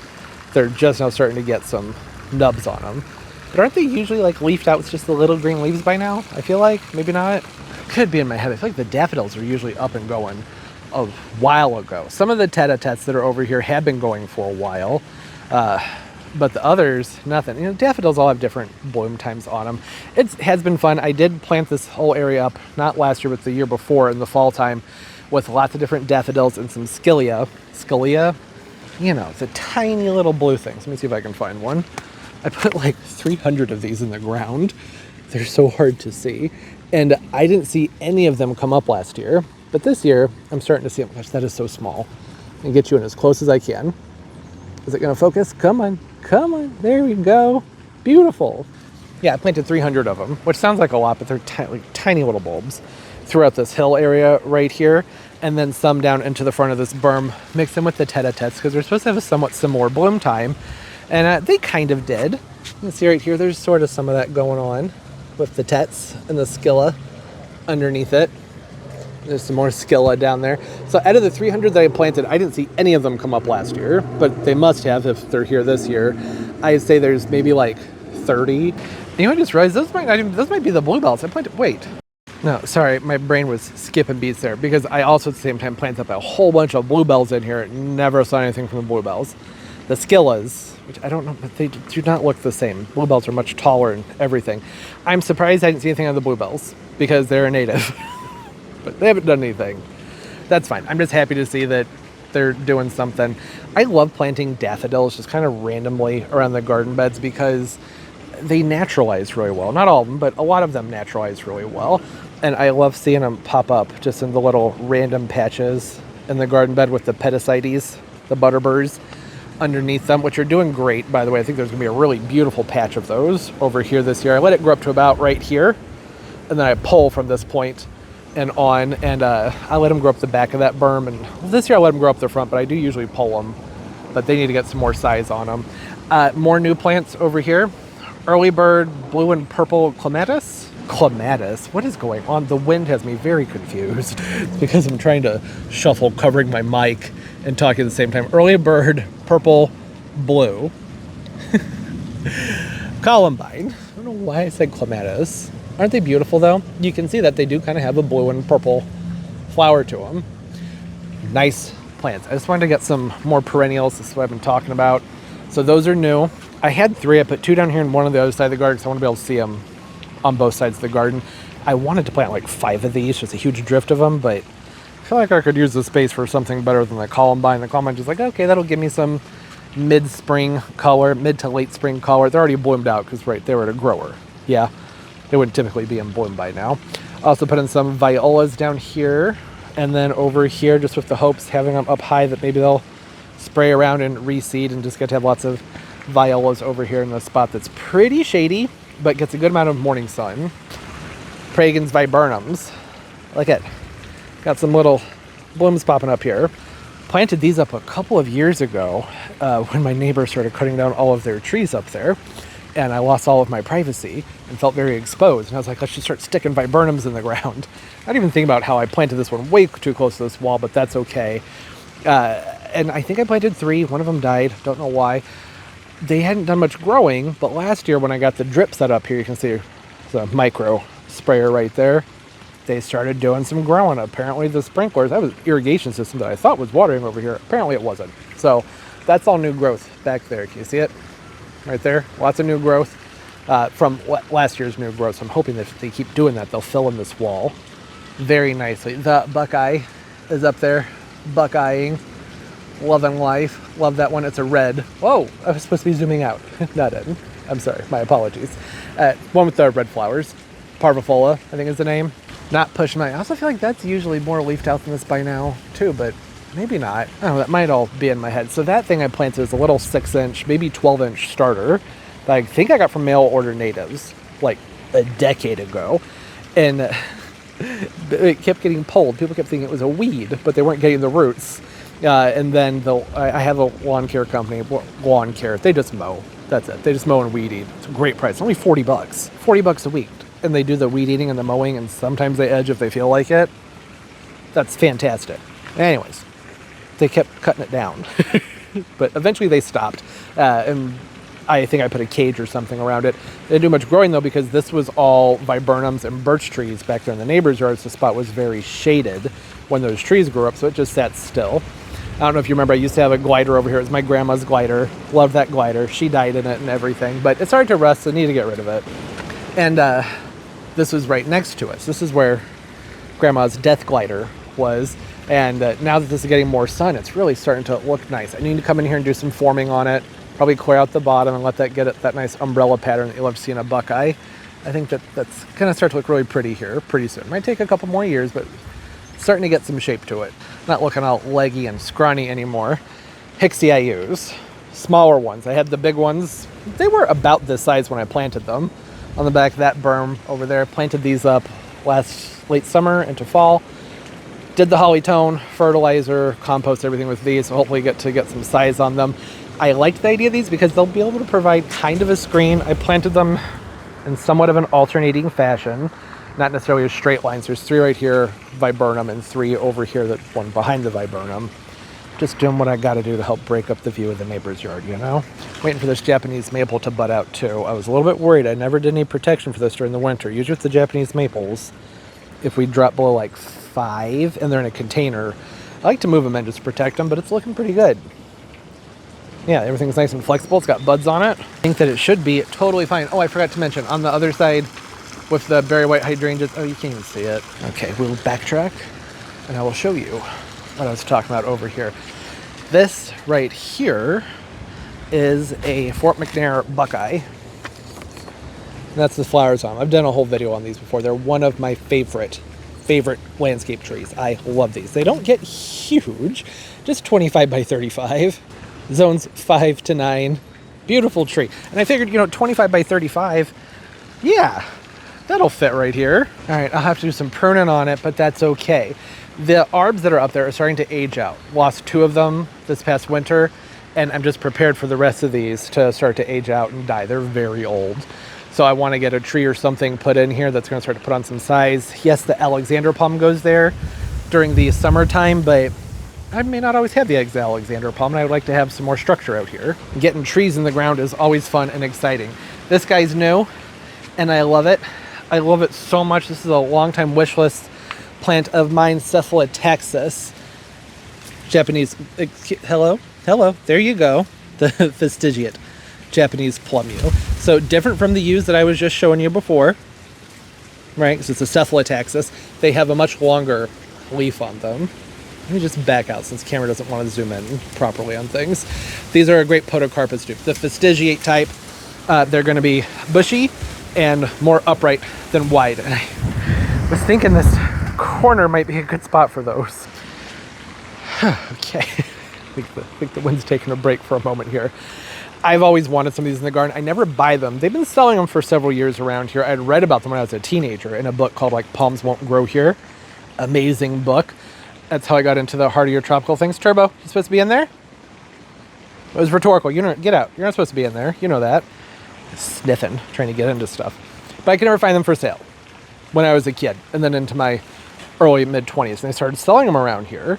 They're just now starting to get some nubs on them. But aren't they usually like leafed out with just the little green leaves by now? I feel like. Maybe not. Could be in my head. I feel like the daffodils are usually up and going a while ago. Some of the tete-a-tetes that are over here have been going for a while. But the others, nothing. You know, daffodils all have different bloom times on them. It has been fun. I did plant this whole area up, not last year, but the year before in the fall time, with lots of different daffodils and some scilla. Scilla? You know, the tiny little blue things. Let me see if I can find one. I put like 300 of these in the ground. They're so hard to see. And I didn't see any of them come up last year. But this year, I'm starting to see them. Gosh, that is so small. And get you in as close as I can. Is it going to focus? Come on. Come on. There we go. Beautiful. Yeah, I planted 300 of them, which sounds like a lot, but they're tiny little bulbs throughout this hill area right here. And then some down into the front of this berm, mixed in with the tete-a-tetes because they're supposed to have a somewhat similar bloom time. And they kind of did. You can see right here, there's sort of some of that going on with the tets and the scilla underneath it. There's some more scilla down there. So out of the 300 that I planted, I didn't see any of them come up last year, but they must have if they're here this year. I'd say there's maybe like 30. And you know, I just realized those might be the bluebells. I planted, wait. No, sorry, my brain was skipping beats there because I also at the same time planted up a whole bunch of bluebells in here. Never saw anything from the bluebells. The scillas, which I don't know, but they do not look the same. Bluebells are much taller and everything. I'm surprised I didn't see anything on the bluebells because they're a native. But they haven't done anything. That's fine. I'm just happy to see that they're doing something. I love planting daffodils just kind of randomly around the garden beds because they naturalize really well. Not all of them, but a lot of them naturalize really well. And I love seeing them pop up just in the little random patches in the garden bed with the petasites, the butterburs underneath them, which are doing great, by the way. I think there's going to be a really beautiful patch of those over here this year. I let it grow up to about right here, and then I pull from this point and on, and I let them grow up the back of that berm. And this year I let them grow up the front, but I do usually pull them. But they need to get some more size on them. More new plants over here. Early bird, blue and purple clematis. Clematis? What is going on? The wind has me very confused. It's because I'm trying to shuffle covering my mic and talking at the same time. Early bird, purple, blue. Columbine. I don't know why I said clematis. Aren't they beautiful though? You can see that they do kind of have a blue and purple flower to them. Nice plants. I just wanted to get some more perennials. This is what I've been talking about. So those are new. I had 3. I put 2 down here and 1 on the other side of the garden because I want to be able to see them on both sides of the garden. I wanted to plant like 5 of these, just a huge drift of them, but I feel like I could use the space for something better than the columbine. The columbine just like, okay, that'll give me some mid-spring color, mid to late spring color. They're already bloomed out because right, they were at a grower. Yeah, they wouldn't typically be in bloom by now. Also put in some violas down here, and then over here, just with the hopes having them up high that maybe they'll spray around and reseed and just get to have lots of violas over here in the spot that's pretty shady, but gets a good amount of morning sun. Pragan's viburnums. Look at, got some little blooms popping up here. Planted these up a couple of years ago when my neighbor started cutting down all of their trees up there, and I lost all of my privacy and felt very exposed. And I was like, let's just start sticking viburnums in the ground. I didn't even think about how I planted this one way too close to this wall, but that's okay. And I think I planted 3. One of them died. Don't know why. They hadn't done much growing, but last year when I got the drip set up here, you can see the micro sprayer right there. They started doing some growing. Apparently the sprinklers, that was irrigation system that I thought was watering over here. Apparently it wasn't. So that's all new growth back there. Can you see it? Right there. Lots of new growth from last year's new growth. So I'm hoping that if they keep doing that, they'll fill in this wall very nicely. The Buckeye is up there, buckeyeing, loving life. Love that one. It's a red. Whoa, I was supposed to be zooming out. Not in. I'm sorry. My apologies. One with the red flowers. Parvifolia, I think is the name. Not pushing my, I also feel like that's usually more leafed out than this by now too, but maybe not. I don't know, that might all be in my head. So that thing I planted is a little 6-inch, maybe 12-inch starter. that I think I got from mail order natives like a decade ago. And it kept getting pulled. People kept thinking it was a weed, but they weren't getting the roots. And then I have a lawn care company, lawn care. They just mow. That's it. They just mow and weed eat. It's a great price. Only $40. $40 a week. And they do the weed eating and the mowing, and sometimes they edge if they feel like it. That's fantastic. Anyways, they kept cutting it down. But eventually they stopped. And I think I put a cage or something around it. They didn't do much growing though, because this was all viburnums and birch trees back there in the neighbor's yards. The spot was very shaded when those trees grew up, so it just sat still. I don't know if you remember, I used to have a glider over here. It was my grandma's glider. Loved that glider. She died in it and everything, but it started to rust, so I need to get rid of it. And this was right next to us. This is where grandma's death glider was. And now that this is getting more sun, it's really starting to look nice. I need to come in here and do some forming on it. Probably clear out the bottom and let that get it that nice umbrella pattern that you love to see in a buckeye. I think that's going to start to look really pretty here pretty soon. Might take a couple more years, but starting to get some shape to it. Not looking all leggy and scrawny anymore. Hixie I use. Smaller ones. I had the big ones. They were about this size when I planted them. On the back of that berm over there. Planted these up late summer into fall. Did the holly tone, fertilizer, compost, everything with these. So hopefully get some size on them. I liked the idea of these because they'll be able to provide kind of a screen. I planted them in somewhat of an alternating fashion, not necessarily as straight lines. There's 3 right here, viburnum, and 3 over here, that one behind the viburnum. Just doing what I got to do to help break up the view of the neighbor's yard, you know? Waiting for this Japanese maple to bud out too. I was a little bit worried. I never did any protection for this during the winter. Usually with the Japanese maples, if we drop below like 5 and they're in a container, I like to move them in just to protect them, but it's looking pretty good. Yeah, everything's nice and flexible. It's got buds on it. I think that it should be totally fine. Oh, I forgot to mention, on the other side with the berry white hydrangeas, oh, you can't even see it. Okay, we'll backtrack and I will show you what I was talking about over here. This right here is a Fort McNair buckeye. And that's the flowers on them. I've done a whole video on these before. They're one of my favorite landscape trees. I love these. They don't get huge, just 25 by 35. Zones 5 to 9. Beautiful tree. And I figured, 25 by 35, yeah, that'll fit right here. All right, I'll have to do some pruning on it, but that's okay. The arbs that are up there are starting to age out. Lost 2 of them this past winter, and I'm just prepared for the rest of these to start to age out and die. They're very old. So I want to get a tree or something put in here that's going to start to put on some size. Yes, the Alexander plum goes there during the summertime, but I may not always have the Alexander plum, and I would like to have some more structure out here. Getting trees in the ground is always fun and exciting. This guy's new, and I love it. I love it so much. This is a long-time wish list plant of mine, Cephalotaxis. Japanese, hello, there you go. The fastigiate Japanese plum yew. So different from the yews that I was just showing you before, right? Because it's a Cephalotaxis. They have a much longer leaf on them. Let me just back out since the camera doesn't want to zoom in properly on things. These are a great podocarpus dupe. The fastigiate type, they're going to be bushy and more upright than wide. And I was thinking this corner might be a good spot for those. Okay, I think the wind's taking a break for a moment here. I've always wanted some of these in the garden. I never buy them. They've been selling them for several years around here. I'd read about them when I was a teenager in a book called Palms Won't Grow Here. Amazing book. That's how I got into the hardier tropical things. Turbo, you supposed to be in there? It was rhetorical. Get out. You're not supposed to be in there. You know that. Sniffing, trying to get into stuff. But I could never find them for sale when I was a kid, and then into my early mid-20s. And they started selling them around here.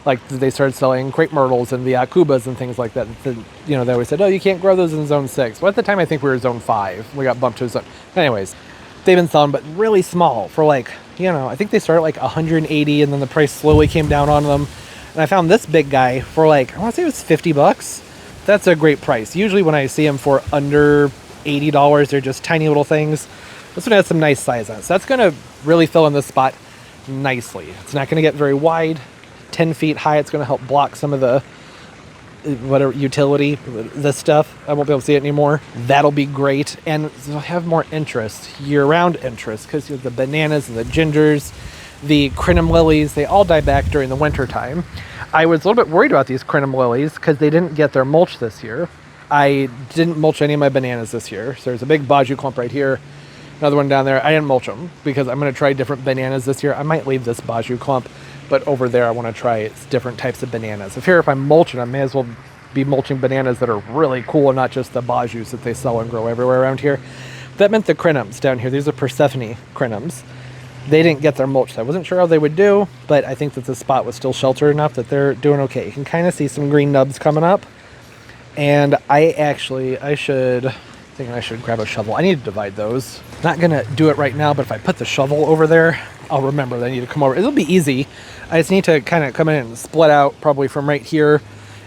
Like they started selling crepe myrtles and the akubas and things like that. They always said, oh, you can't grow those in zone 6. Well, at the time, I think we were zone 5. We got bumped to zone. Anyways, they've been selling, but really small for I think they started at 180, and then the price slowly came down on them. And I found this big guy for I want to say it was $50. That's a great price. Usually when I see them for under $80, they're just tiny little things. This one has some nice size on it. So that's going to really fill in this spot nicely. It's not going to get very wide, 10 feet high. It's going to help block some of the whatever utility, this stuff. I won't be able to see it anymore. That'll be great. And it'll have more interest, year-round interest, because the bananas and the gingers, the crinum lilies, they all die back during the winter time. I was a little bit worried about these crinum lilies because they didn't get their mulch this year. I didn't mulch any of my bananas this year. So there's a big baju clump right here. Another one down there. I didn't mulch them because I'm going to try different bananas this year. I might leave this baju clump, but over there I want to try different types of bananas. If I'm mulching, I may as well be mulching bananas that are really cool and not just the bajus that they sell and grow everywhere around here. That meant the crinums down here. These are Persephone crinums. They didn't get their mulch. I wasn't sure how they would do, but I think that the spot was still sheltered enough that they're doing okay. You can kind of see some green nubs coming up. And I should grab a shovel. I need to divide those. Not gonna do it right now, but if I put the shovel over there, I'll remember that I need to come over. It'll be easy. I just need to kind of come in and split out probably from right here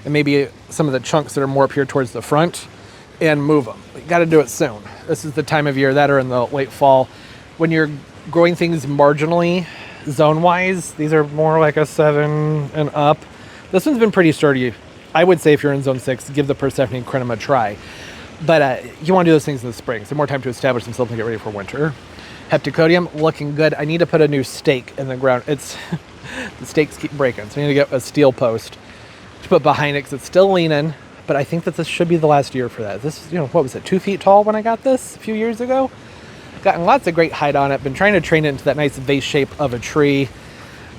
and maybe some of the chunks that are more up here towards the front and move them. You gotta do it soon. This is the time of year that or in the late fall. When you're growing things marginally, zone-wise, these are more like a 7 and up. This one's been pretty sturdy. I would say if you're in zone 6, give the Persephone crinum a try. But you want to do those things in the spring, so more time to establish themselves and get ready for winter. Heptacodium, looking good. I need to put a new stake in the ground. The stakes keep breaking, so I need to get a steel post to put behind it because it's still leaning. But I think that this should be the last year for that. This, what was it, 2 feet tall when I got this a few years ago? Gotten lots of great height on it. Been trying to train it into that nice vase shape of a tree.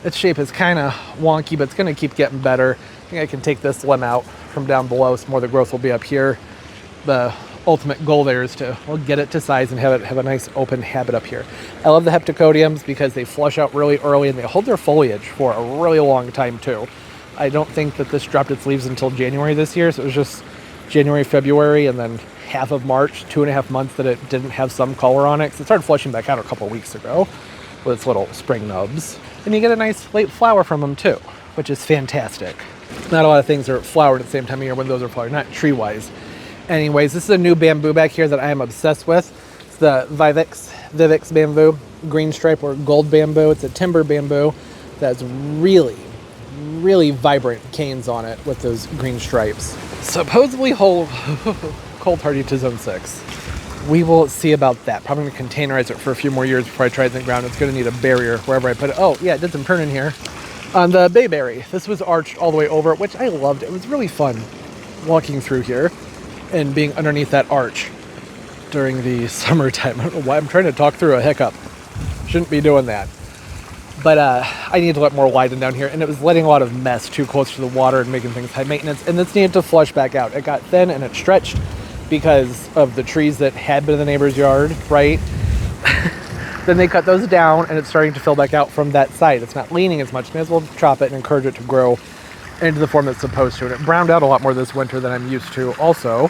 Its shape is kind of wonky, but it's going to keep getting better. I think I can take this limb out from down below, so more of the growth will be up here. The ultimate goal there is to get it to size and have a nice open habit up here. I love the heptacodiums because they flush out really early and they hold their foliage for a really long time too. I don't think that this dropped its leaves until January this year, so it was just January, February, and then half of March, 2.5 months that it didn't have some color on it. So it started flushing back out a couple of weeks ago with its little spring nubs. And you get a nice late flower from them too, which is fantastic. Not a lot of things are flowered at the same time of year when those are flowered, not tree-wise. Anyways, this is a new bamboo back here that I am obsessed with. It's the Vivix bamboo, green stripe or gold bamboo. It's a timber bamboo that's really, really vibrant canes on it with those green stripes. Supposedly cold hardy to zone 6. We will see about that. Probably going to containerize it for a few more years before I try it in the ground. It's going to need a barrier wherever I put it. Oh, yeah, it did some pruning here. On the bayberry, this was arched all the way over, which I loved. It was really fun walking through here and being underneath that arch during the summertime. I don't know why I'm trying to talk through a hiccup. Shouldn't be doing that. But I need to let more widen down here, and it was letting a lot of mess too close to the water and making things high maintenance, and this needed to flush back out. It got thin and it stretched because of the trees that had been in the neighbor's yard, right? Then they cut those down, and it's starting to fill back out from that side. It's not leaning as much. May as well chop it and encourage it to grow into the form it's supposed to. And it browned out a lot more this winter than I'm used to also,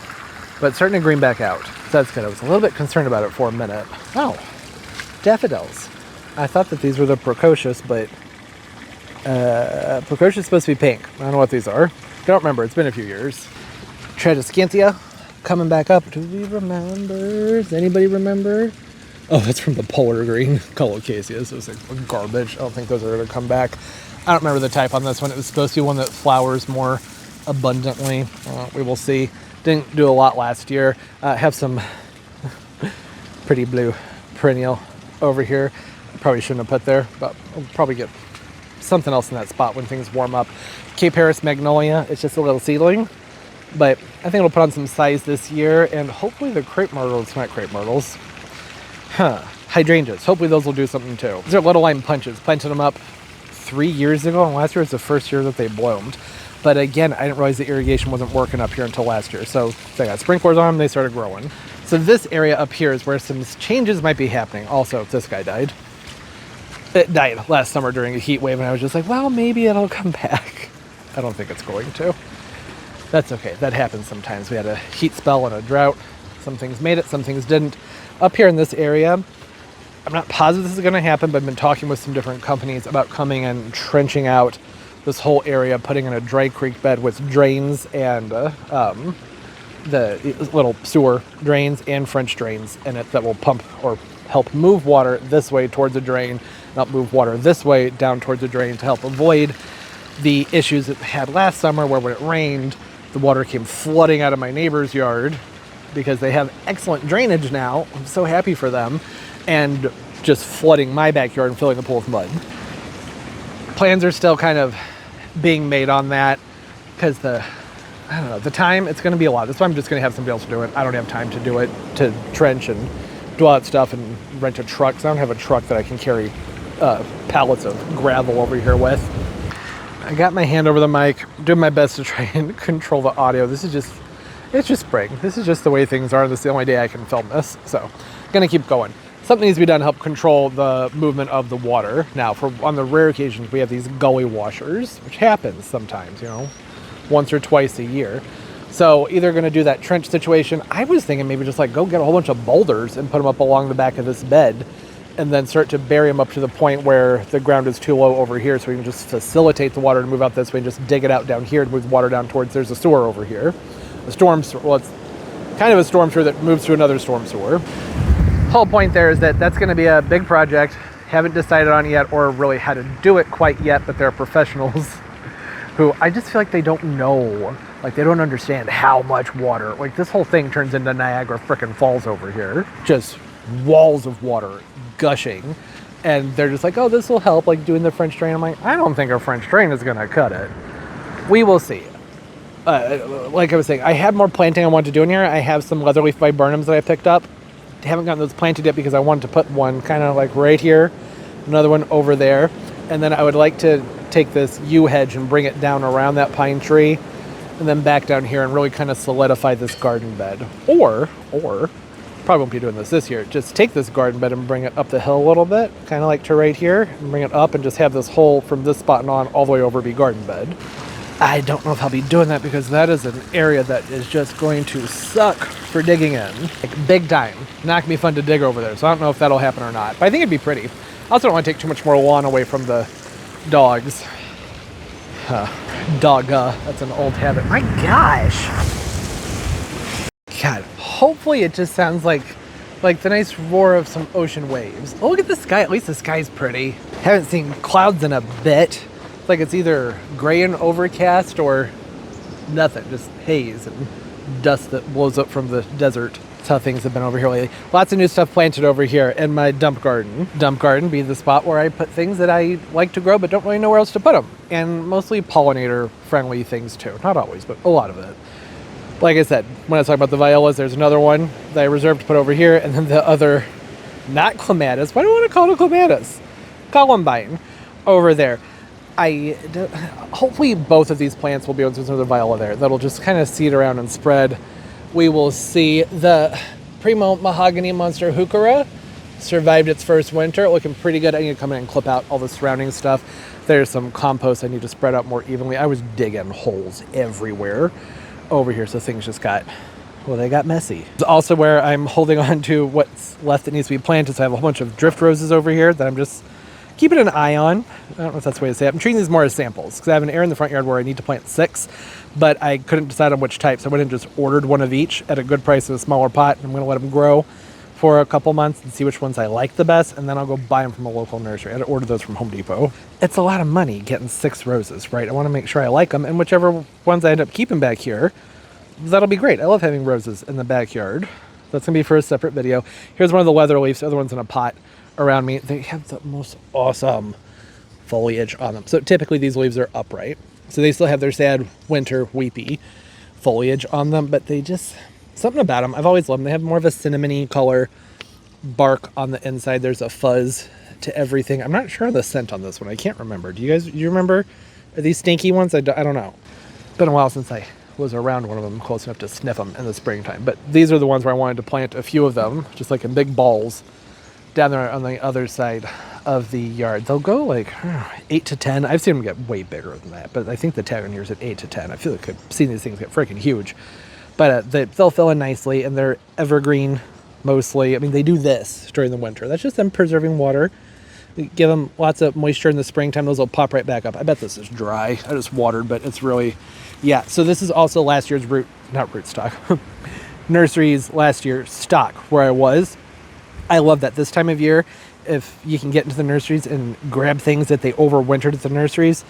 but it's starting to green back out. So that's good. I was a little bit concerned about it for a minute. Oh, daffodils. I thought that these were the precocious, but precocious is supposed to be pink. I don't know what these are. Don't remember. It's been a few years. Tradescantia coming back up. Do we remember? Does anybody remember? Oh, that's from the polar green colocasia. It was like garbage. I don't think those are going to come back. I don't remember the type on this one. It was supposed to be one that flowers more abundantly. We will see. Didn't do a lot last year. Have some pretty blue perennial over here. Probably shouldn't have put there, but I'll probably get something else in that spot when things warm up. Cape Harris magnolia. It's just a little seedling, but I think it'll put on some size this year, and hopefully the hydrangeas. Hopefully those will do something too. These are little lime punches. Planted them up 3 years ago, and last year was the first year that they bloomed. But again, I didn't realize the irrigation wasn't working up here until last year. So they got sprinklers on them, they started growing. So this area up here is where some changes might be happening. Also, this guy died. It died last summer during a heat wave, and I was just like, well, maybe it'll come back. I don't think it's going to. That's okay. That happens sometimes. We had a heat spell and a drought. Some things made it, some things didn't. Up here in this area, I'm not positive this is going to happen, but I've been talking with some different companies about coming and trenching out this whole area, putting in a dry creek bed with drains and the little sewer drains and French drains in it that will pump or help move water this way towards the drain, not move water this way down towards the drain to help avoid the issues it had last summer where when it rained, the water came flooding out of my neighbor's yard because they have excellent drainage now. I'm so happy for them. And just flooding my backyard and filling the pool with mud. Plans are still kind of being made on that because I don't know, the time, it's going to be a lot. That's why I'm just going to have somebody else do it. I don't have time to do it, to trench and do all that stuff and rent a truck. So I don't have a truck that I can carry pallets of gravel over here with. I got my hand over the mic, doing my best to try and control the audio. It's just spring. This is just the way things are. This is the only day I can film this. So I'm going to keep going. Something needs to be done to help control the movement of the water. Now, on the rare occasions, we have these gully washers, which happens sometimes, you know, once or twice a year. So either going to do that trench situation. I was thinking maybe just like go get a whole bunch of boulders and put them up along the back of this bed and then start to bury them up to the point where the ground is too low over here, so we can just facilitate the water to move out this way and just dig it out down here to move the water down towards, there's a sewer over here. A storm sewer, well, it's kind of a storm sewer that moves to another storm sewer. Whole point there is that that's going to be a big project. Haven't decided on it yet or really how to do it quite yet, but there are professionals who I just feel like they don't know, like they don't understand how much water, like this whole thing turns into Niagara frickin' Falls over here. Just walls of water gushing, and they're just like, oh, this will help, like doing the French drain. I'm like, I don't think a French drain is gonna cut it. We will see. Like I was saying, I had more planting I wanted to do in here. I have some leatherleaf viburnums that I picked up. Haven't gotten those planted yet because I wanted to put one kind of like right here, another one over there, and then I would like to take this yew hedge and bring it down around that pine tree and then back down here and really kind of solidify this garden bed. Or probably won't be doing this year, just take this garden bed and bring it up the hill a little bit, kind of like to right here, and bring it up and just have this hole from this spot and on all the way over be garden bed. I don't know if I'll be doing that because that is an area that is just going to suck for digging in. Like big time. Not gonna be fun to dig over there, so I don't know if that'll happen or not. But I think it'd be pretty. I also don't want to take too much more lawn away from the dogs. That's an old habit. My gosh. God, hopefully it just sounds like the nice roar of some ocean waves. Oh, look at the sky. At least the sky's pretty. Haven't seen clouds in a bit. It's like it's either gray and overcast or nothing, just haze and dust that blows up from the desert. That's how things have been over here lately. Lots of new stuff planted over here in my dump garden. Dump garden being the spot where I put things that I like to grow but don't really know where else to put them. And mostly pollinator-friendly things too. Not always, but a lot of it. Like I said, when I was talking about the violas, there's another one that I reserved to put over here, and then the other, not clematis, why do I want to call it a clematis? Columbine, over there. Hopefully both of these plants will be able to another viola there. That'll just kind of seed around and spread. We will see. The Primo Mahogany Monster Heuchera survived its first winter, looking pretty good. I need to come in and clip out all the surrounding stuff. There's some compost I need to spread out more evenly. I was digging holes everywhere over here, so things just got, well, they got messy. It's also where I'm holding on to what's left that needs to be planted. So I have a whole bunch of drift roses over here that I'm just keeping an eye on. I don't know if that's the way to say it. I'm treating these more as samples because I have an area in the front yard where I need to plant 6, but I couldn't decide on which type. So I went and just ordered one of each at a good price in a smaller pot. And I'm going to let them grow for a couple months and see which ones I like the best, and then I'll go buy them from a local nursery. I had to order those from Home Depot. It's a lot of money getting 6 roses, right? I want to make sure I like them, and whichever ones I end up keeping back here, that'll be great. I love having roses in the backyard. That's going to be for a separate video. Here's one of the leather leaves. The other one's in a pot around me. They have the most awesome foliage on them. So typically these leaves are upright. So they still have their sad winter weepy foliage on them, but they just, something about them, I've always loved them. They have more of a cinnamony color bark on the inside. There's a fuzz to everything. I'm not sure of the scent on this one. I can't remember. Do you remember? Are these stinky ones? I don't know. It's been a while since I was around one of them close enough to sniff them in the springtime. But these are the ones where I wanted to plant a few of them, just like in big balls, down there on the other side of the yard. They'll go like 8 to 10. I've seen them get way bigger than that, but I think the tag on here is at 8 to 10. I feel like I've seen these things get freaking huge. But they'll fill in nicely, and they're evergreen mostly. I mean, they do this during the winter. That's just them preserving water. We give them lots of moisture in the springtime. Those will pop right back up. I bet this is dry. I just watered, but it's really, yeah. So this is also last year's nursery's last year's stock where I was. I love that this time of year, if you can get into the nurseries and grab things that they overwintered at the nurseries,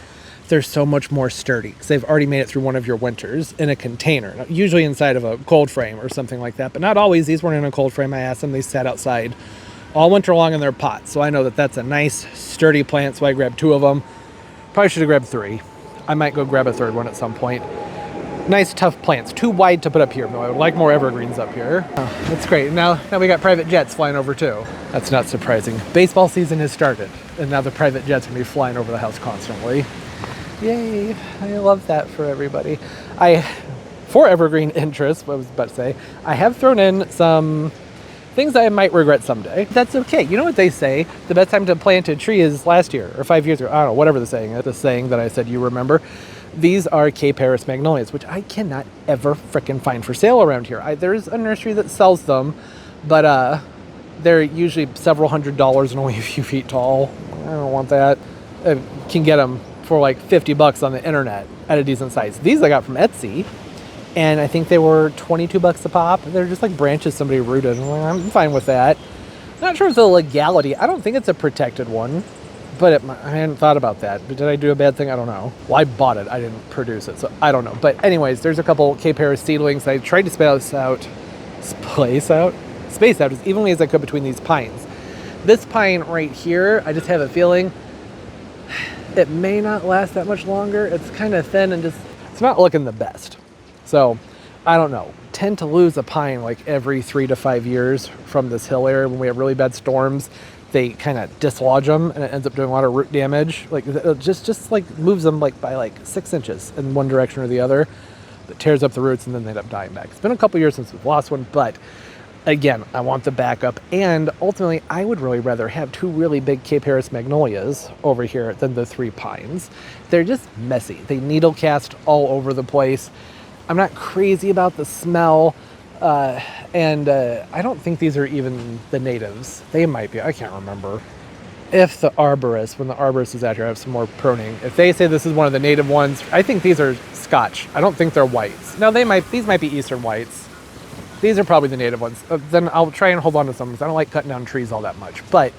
they're so much more sturdy because they've already made it through one of your winters in a container, usually inside of a cold frame or something like that, but not always. These weren't in a cold frame. I asked them, they sat outside all winter long in their pots. So I know that that's a nice sturdy plant. So I grabbed 2 of them. Probably should have grabbed 3. I might go grab a 3rd one at some point. Nice tough plants, too wide to put up here. No, I would like more evergreens up here. Oh, that's great. Now we got private jets flying over too. That's not surprising. Baseball season has started, and now the private jets are gonna be flying over the house constantly. Yay, I love that for everybody. For evergreen interest, what I was about to say, I have thrown in some things I might regret someday. That's okay. You know what they say? The best time to plant a tree is last year or 5 years ago. I don't know, whatever the saying is. The saying that I said you remember. These are Cape Harris magnolias, which I cannot ever frickin' find for sale around here. There's a nursery that sells them, but they're usually several $100s and only a few feet tall. I don't want that. I can get them for like $50 on the internet at a decent size. These I got from Etsy, and I think they were $22 a pop. They're just like branches somebody rooted. I'm fine with that. Not sure of the legality. I don't think it's a protected one, but I hadn't thought about that. But did I do a bad thing? I don't know. Well, I bought it. I didn't produce it, so I don't know. But anyways, there's a couple Cape Harris seedlings. I tried to space out as evenly as I could between these pines. This pine right here, I just have a feeling it may not last that much longer. It's kind of thin and it's not looking the best. So I don't know. Tend to lose a pine like every 3 to 5 years from this hill area. When we have really bad storms, they kind of dislodge them and it ends up doing a lot of root damage. Like it just like moves them like by like 6 inches in one direction or the other. It tears up the roots and then they end up dying back. It's been a couple years since we've lost one, but again, I want the backup, and ultimately I would really rather have 2 really big Cape Harris magnolias over here than the 3 pines. They're just messy. They needle cast all over the place. I'm not crazy about the smell, and I don't think these are even the natives. They might be, I can't remember. If the arborist, when the arborist is out here, I have some more pruning. If they say this is one of the native ones, I think these are Scotch. I don't think they're whites. No, these might be Eastern whites. These are probably the native ones. Then I'll try and hold on to some because I don't like cutting down trees all that much. But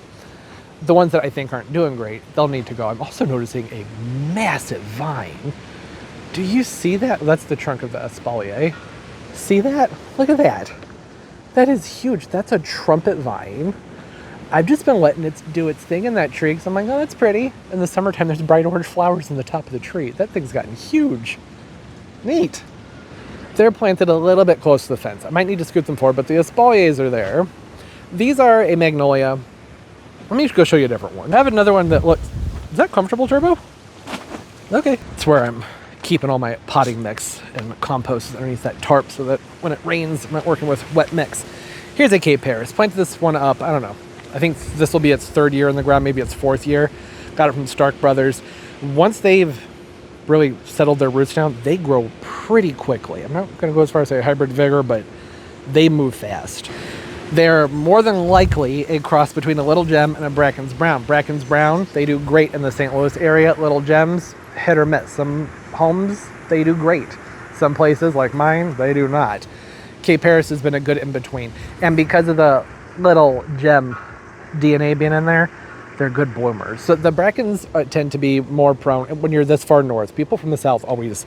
the ones that I think aren't doing great, they'll need to go. I'm also noticing a massive vine. Do you see that? That's the trunk of the espalier. See that? Look at that. That is huge. That's a trumpet vine. I've just been letting it do its thing in that tree because I'm like, oh, that's pretty. In the summertime, there's bright orange flowers in the top of the tree. That thing's gotten huge. Neat. They're planted a little bit close to the fence. I might need to scoot them forward, but the espaliers are there. These are a magnolia. Let me go show you a different one. I have another one that looks... Is that comfortable, Turbo? Okay. It's where I'm keeping all my potting mix and compost underneath that tarp so that when it rains, I'm not working with wet mix. Here's a Cape Harris. Planted this one up, I don't know. I think this will be its 3rd year in the ground, maybe its 4th year. Got it from Stark Brothers. Once they've really settled their roots down, they grow pretty quickly. I'm not going to go as far as say hybrid vigor, but they move fast. They're more than likely a cross between a Little Gem and a Bracken's Brown. Bracken's Brown, they do great in the St. Louis area. Little Gems, hit or miss. Some homes, they do great. Some places, like mine, they do not. Cape Harris has been a good in-between. And because of the Little Gem DNA being in there, they're good bloomers. So the Brackens tend to be more prone when you're this far north. People from the south always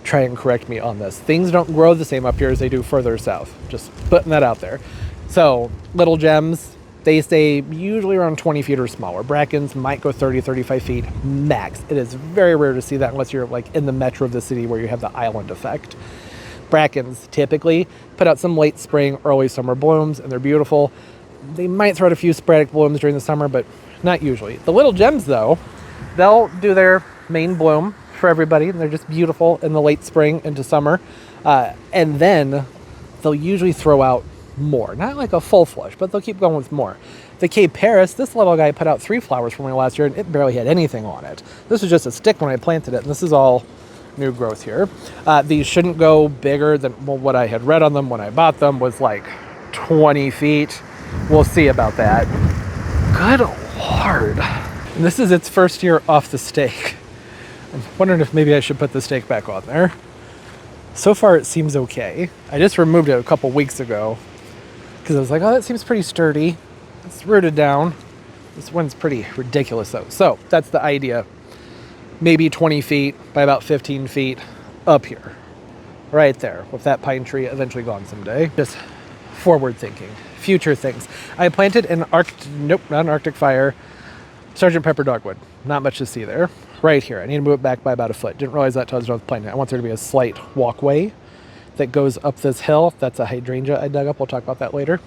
try and correct me on this. Things don't grow the same up here as they do further south. Just putting that out there. So Little Gems, they stay usually around 20 feet or smaller. Brackens might go 30, 35 feet max. It is very rare to see that unless you're like in the metro of the city where you have the island effect. Brackens typically put out some late spring, early summer blooms, and they're beautiful. They might throw out a few sporadic blooms during the summer, but not usually. The Little Gems, though, they'll do their main bloom for everybody, and they're just beautiful in the late spring into summer. And then they'll usually throw out more. Not like a full flush, but they'll keep going with more. The Cape Harris, this little guy put out 3 flowers for me last year, and it barely had anything on it. This was just a stick when I planted it, and this is all new growth here. These shouldn't go bigger than, well, what I had read on them when I bought them was like 20 feet. We'll see about that. Good Lord. And this is its 1st year off the stake. I'm wondering if maybe I should put the stake back on there. So far, it seems okay. I just removed it a couple weeks ago because I was like, oh, that seems pretty sturdy. It's rooted down. This one's pretty ridiculous, though. So that's the idea. Maybe 20 feet by about 15 feet up here. Right there, with that pine tree eventually gone someday. Just forward thinking. Future things. I planted an not an Arctic Fire, Sergeant Pepper dogwood. Not much to see there. right here. I need to move it back by about a foot. Didn't realize that until I was done with planting it. I want there to be a slight walkway that goes up this hill. That's a hydrangea I dug up. We'll talk about that later.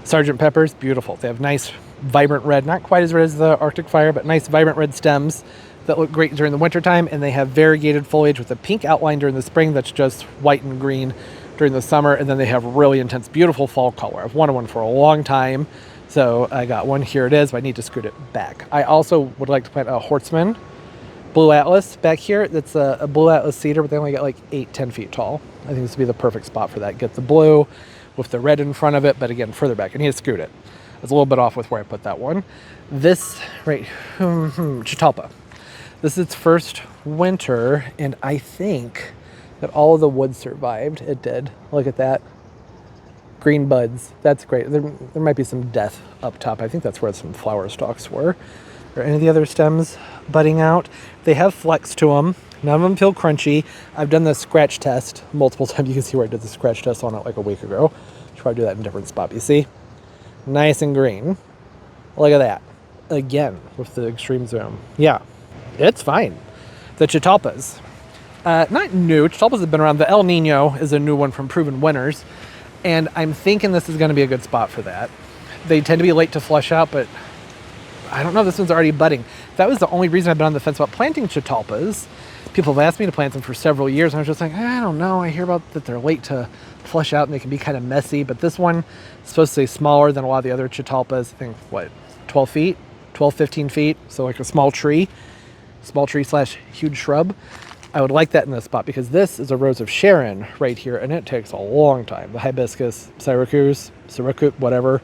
Sergeant Peppers, beautiful. They have nice, vibrant red, not quite as red as the Arctic Fire, but nice, vibrant red stems that look great during the wintertime, and they have variegated foliage with a pink outline during the spring that's just white and green during the summer, and then they have really intense, beautiful fall color. I've wanted one for a long time, so I got one. Here it is, but I need to scoot it back. I also would like to plant a Horseman Blue Atlas back here. That's a Blue Atlas cedar, but they only get like 8-10 feet tall. I think this would be the perfect spot for that. Get the blue with the red in front of it, but again, further back. I need to scoot it. It's a little bit off with where I put that one. This, right, Catalpa. This is its first winter, and I think that all of the wood survived. It did. Look at that. Green buds. That's great. There might be some death up top. I think that's where some flower stalks were. Are any of the other stems budding out? They have flex to them. None of them feel crunchy. I've done the scratch test multiple times. You can see where I did the scratch test on it like a week ago. Should probably do that in a different spot. But you see? Nice and green. Look at that. Again, with the extreme zoom. Yeah, it's fine. The Catalpas. Not new. Catalpas have been around. The El Nino is a new one from Proven Winners. And I'm thinking this is going to be a good spot for that. They tend to be late to flush out, but I don't know. This one's already budding. That was the only reason I've been on the fence about planting Catalpas. People have asked me to plant them for several years, and I was just like, I don't know. I hear about that they're late to flush out, and they can be kind of messy. But this one is supposed to be smaller than a lot of the other Catalpas. I think, what, 12 feet? 12, 15 feet. So like a small tree slash huge shrub. I would like that in this spot because this is a Rose of Sharon right here, and it takes a long time. The hibiscus, Syracuse, whatever,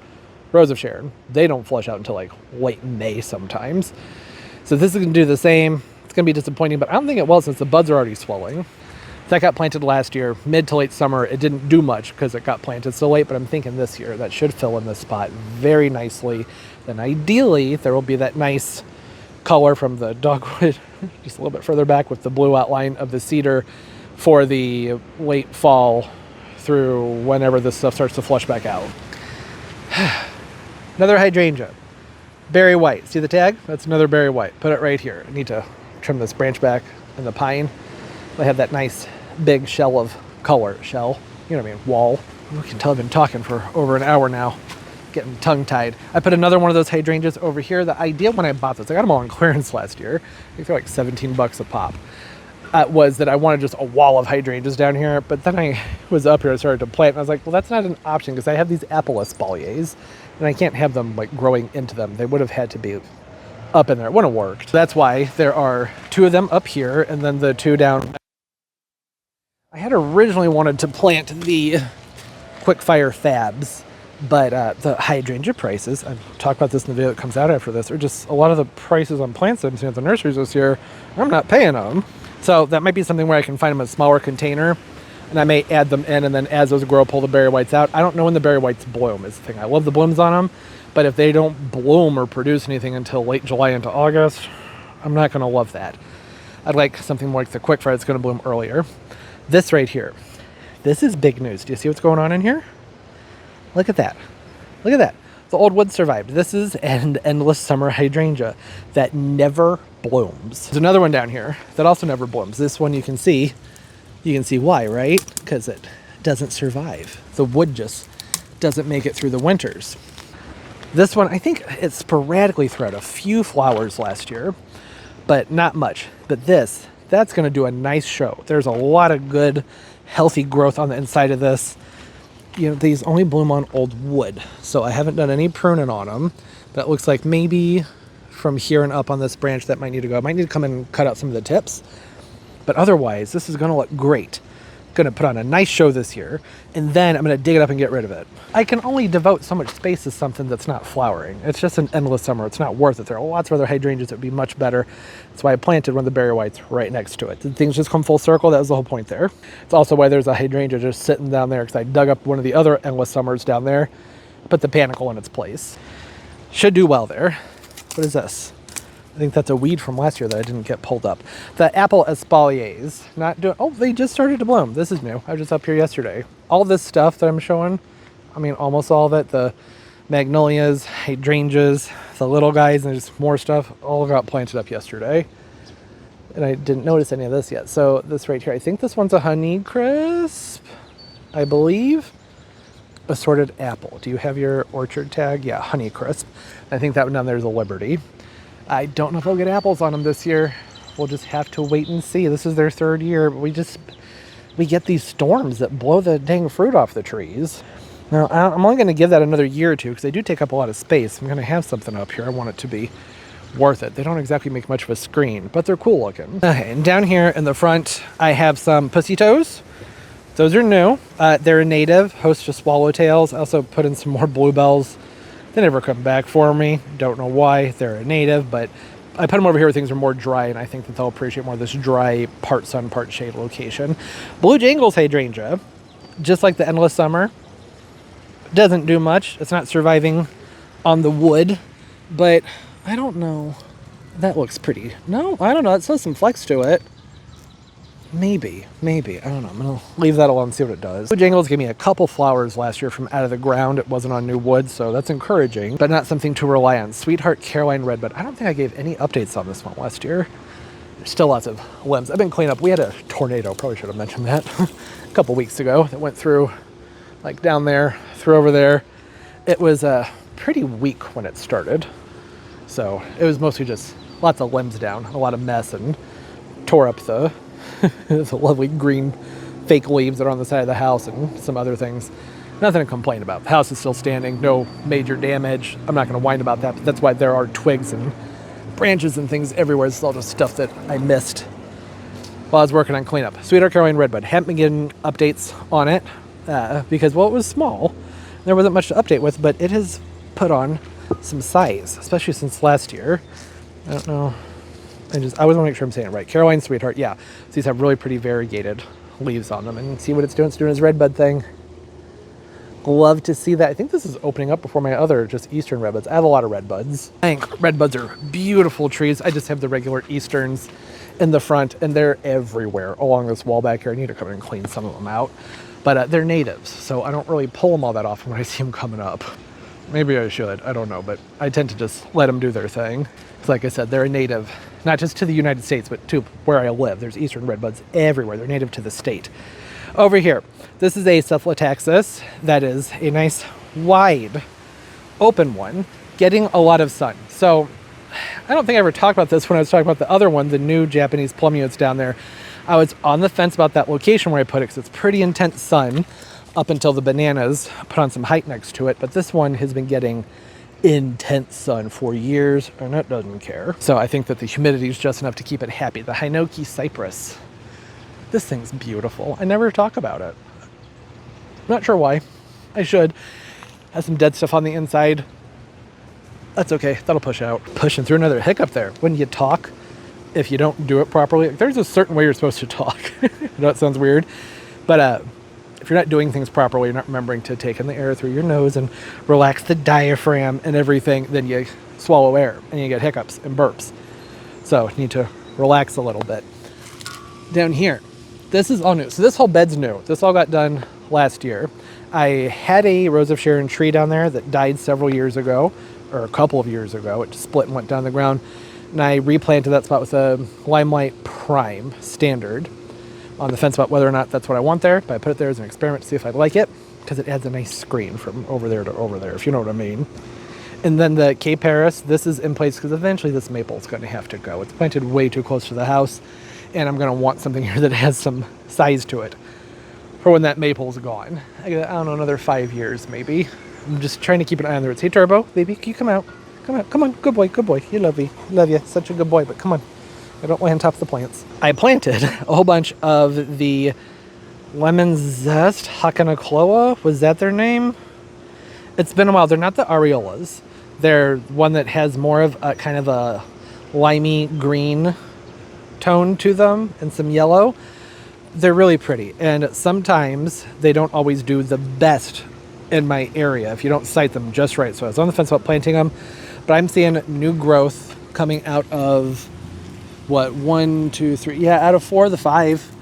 Rose of Sharon. They don't flush out until like late May sometimes. So this is going to do the same. It's going to be disappointing, but I don't think it will since the buds are already swelling. That got planted last year, mid to late summer. It didn't do much because it got planted so late, but I'm thinking this year that should fill in this spot very nicely. Then ideally, there will be that nice color from the dogwood just a little bit further back with the blue outline of the cedar for the late fall through whenever this stuff starts to flush back out. Another hydrangea. Berry white. See the tag? That's another berry white. Put it right here. I need to trim this branch back in the pine. They have that nice big shell of color. Shell. You know what I mean? Wall. You can tell I've been talking for over an hour now. Getting tongue-tied. I put another one of those hydrangeas over here. The idea when I bought this, I got them all on clearance last year. I think they're like 17 bucks a pop. Was that I wanted just a wall of hydrangeas down here, but then I was up here and started to plant, and I was like, well, that's not an option because I have these apple espaliers, and I can't have them like growing into them. They would have had to be up in there. It wouldn't have worked. So that's why there are two of them up here, and then the two down. I had originally wanted to plant the Quickfire Fabs, but the hydrangea prices, I'll talk about this in the video that comes out after this, are just a lot of the prices on plants that I'm seeing at the nurseries this year, I'm not paying them. So that might be something where I can find them in a smaller container, and I may add them in, and then as those grow, pull the berry whites out. I don't know when the berry whites bloom is the thing. I love the blooms on them, but if they don't bloom or produce anything until late July into August, I'm not going to love that. I'd like something more like the Quickfire that's going to bloom earlier. This right here, this is big news. Do you see what's going on in here? Look at that. Look at that. The old wood survived. This is an endless summer hydrangea that never blooms. There's another one down here that also never blooms. This one you can see why, right? Because it doesn't survive. The wood just doesn't make it through the winters. This one, I think it sporadically threw out a few flowers last year, but not much. But that's going to do a nice show. There's a lot of good, healthy growth on the inside of this. You know, these only bloom on old wood, so I haven't done any pruning on them. That looks like maybe from here and up on this branch that might need to go. I might need to come and cut out some of the tips, but otherwise this is going to look great. Going to put on a nice show this year, and then I'm going to dig it up and get rid of it. I can only devote so much space to something that's not flowering. It's just an endless summer. It's not worth it. There are lots of other hydrangeas that would be much better. That's why I planted one of the berry whites right next to it. Did things just come full circle? That was the whole point there. It's also why there's a hydrangea just sitting down there, because I dug up one of the other endless summers down there, put the panicle in its place. Should do well there. What is this? I think that's a weed from last year that I didn't get pulled up. The apple espaliers, not doing, oh, they just started to bloom. This is new. I was just up here yesterday. All this stuff that I'm showing, I mean, almost all of it, the magnolias, hydrangeas, the little guys, and there's more stuff, all got planted up yesterday. And I didn't notice any of this yet. So this right here, I think this one's a honey crisp, I believe. Assorted apple. Do you have your orchard tag? Yeah, honey crisp. I think that one down there is a Liberty. I don't know if I'll get apples on them this year. We'll just have to wait and see. This is their 3rd year, but we get these storms that blow the dang fruit off the trees. Now, I'm only going to give that another year or two because they do take up a lot of space. I'm going to have something up here. I want it to be worth it. They don't exactly make much of a screen, but they're cool looking. Okay, and down here in the front, I have some pussy-toes. Those are new. They're a native, host to swallowtails. I also put in some more bluebells. They never come back for me. Don't know why. They're a native, but I put them over here where things are more dry, and I think that they'll appreciate more of this dry, part sun, part shade location. Blue Jangles hydrangea, just like the Endless Summer, doesn't do much. It's not surviving on the wood, but I don't know. That looks pretty. No, I don't know. It says some flex to it. Maybe. I don't know. I'm going to leave that alone and see what it does. Blue Jangles gave me a couple flowers last year from out of the ground. It wasn't on new wood, so that's encouraging, but not something to rely on. Sweetheart Caroline Redbud. I don't think I gave any updates on this one last year. There's still lots of limbs. I've been cleaning up. We had a tornado, probably should have mentioned that, a couple weeks ago that went through, like down there, through over there. It was pretty weak when it started. So it was mostly just lots of limbs down, a lot of mess, and tore up the lovely green fake leaves that are on the side of the house and some other things. Nothing to complain about. The house is still standing, no major damage. I'm not going to whine about that, but that's why there are twigs and branches and things everywhere. It's all just stuff that I missed while I was working on cleanup. Sweetheart Caroline Redbud. Haven't been getting updates on it because, well, it was small. There wasn't much to update with, but it has put on some size, especially since last year. I don't know. I always want to make sure I'm saying it right. Caroline Sweetheart, yeah. So these have really pretty variegated leaves on them. And see what it's doing? It's doing its Redbud thing. Love to see that. I think this is opening up before my other just Eastern Redbuds. I have a lot of Redbuds. I think Redbuds are beautiful trees. I just have the regular Easterns in the front, and they're everywhere along this wall back here. I need to come in and clean some of them out. But they're natives, so I don't really pull them all that often when I see them coming up. Maybe I should. I don't know, but I tend to just let them do their thing. Because like I said, they're a native, not just to the United States, but to where I live. There's Eastern Redbuds everywhere. They're native to the state. Over here, this is a Cephalotaxis that is a nice, wide, open one, getting a lot of sun. So I don't think I ever talked about this when I was talking about the other one, the new Japanese plum units down there. I was on the fence about that location where I put it because it's pretty intense sun up until the bananas put on some height next to it. But this one has been getting intense sun for years, and it doesn't care. So I think that the humidity is just enough to keep it happy. The Hinoki cypress. This thing's beautiful. I never talk about it. Not sure why. I should. Has some dead stuff on the inside. That's okay. That'll push out. Pushing through another hiccup there. When you talk, if you don't do it properly, there's a certain way you're supposed to talk. I know it sounds weird, but if you're not doing things properly, you're not remembering to take in the air through your nose and relax the diaphragm and everything, then you swallow air and you get hiccups and burps. So you need to relax a little bit. Down here, this is all new. So this whole bed's new. This all got done last year. I had a Rose of Sharon tree down there that died several years ago, or a couple of years ago. It just split and went down the ground. And I replanted that spot with a Limelight Prime Standard. On the fence about whether or not that's what I want there, but I put it there as an experiment to see if I'd like it, because it adds a nice screen from over there to over there, if you know what I mean. And then the Cape Paris, this is in place because eventually this maple is going to have to go. It's planted way too close to the house, and I'm going to want something here that has some size to it for when that maple's gone. I don't know, another 5 years maybe. I'm just trying to keep an eye on the roots. Hey Turbo, baby, can you come out? Come out, come on, good boy, you love me. Love you, such a good boy, but come on. I don't lay on top of the plants. I planted a whole bunch of the Lemon Zest Hakanakloa. Was that their name? It's been a while. They're not the Areolas. They're one that has more of a kind of a limey green tone to them and some yellow. They're really pretty. And sometimes they don't always do the best in my area if you don't site them just right. So I was on the fence about planting them, but I'm seeing new growth coming out of what, 1, 2, 3, yeah, out of 4 of the 5.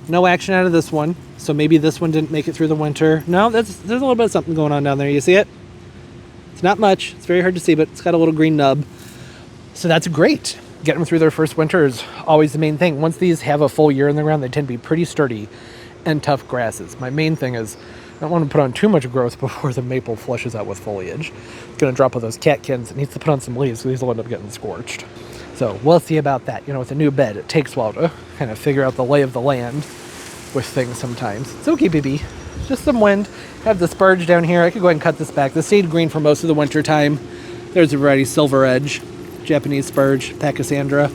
No action out of this one, so maybe this one didn't make it through the winter. No, there's a little bit of something going on down there. You see it? It's not much. It's very hard to see, but it's got a little green nub. So that's great. getting them through their first winter is always the main thing. Once these have a full year in the ground, they tend to be pretty sturdy and tough grasses. My main thing is I don't want to put on too much growth before the maple flushes out with foliage. It's going to drop all those catkins. It needs to put on some leaves, so these will end up getting scorched. So we'll see about that. You know, with a new bed, it takes a while to kind of figure out the lay of the land with things sometimes. It's okay, baby. Just some wind. I have the spurge down here. I could go ahead and cut this back. This stayed green for most of the winter time. There's a variety, silver edge, Japanese spurge, Pachysandra.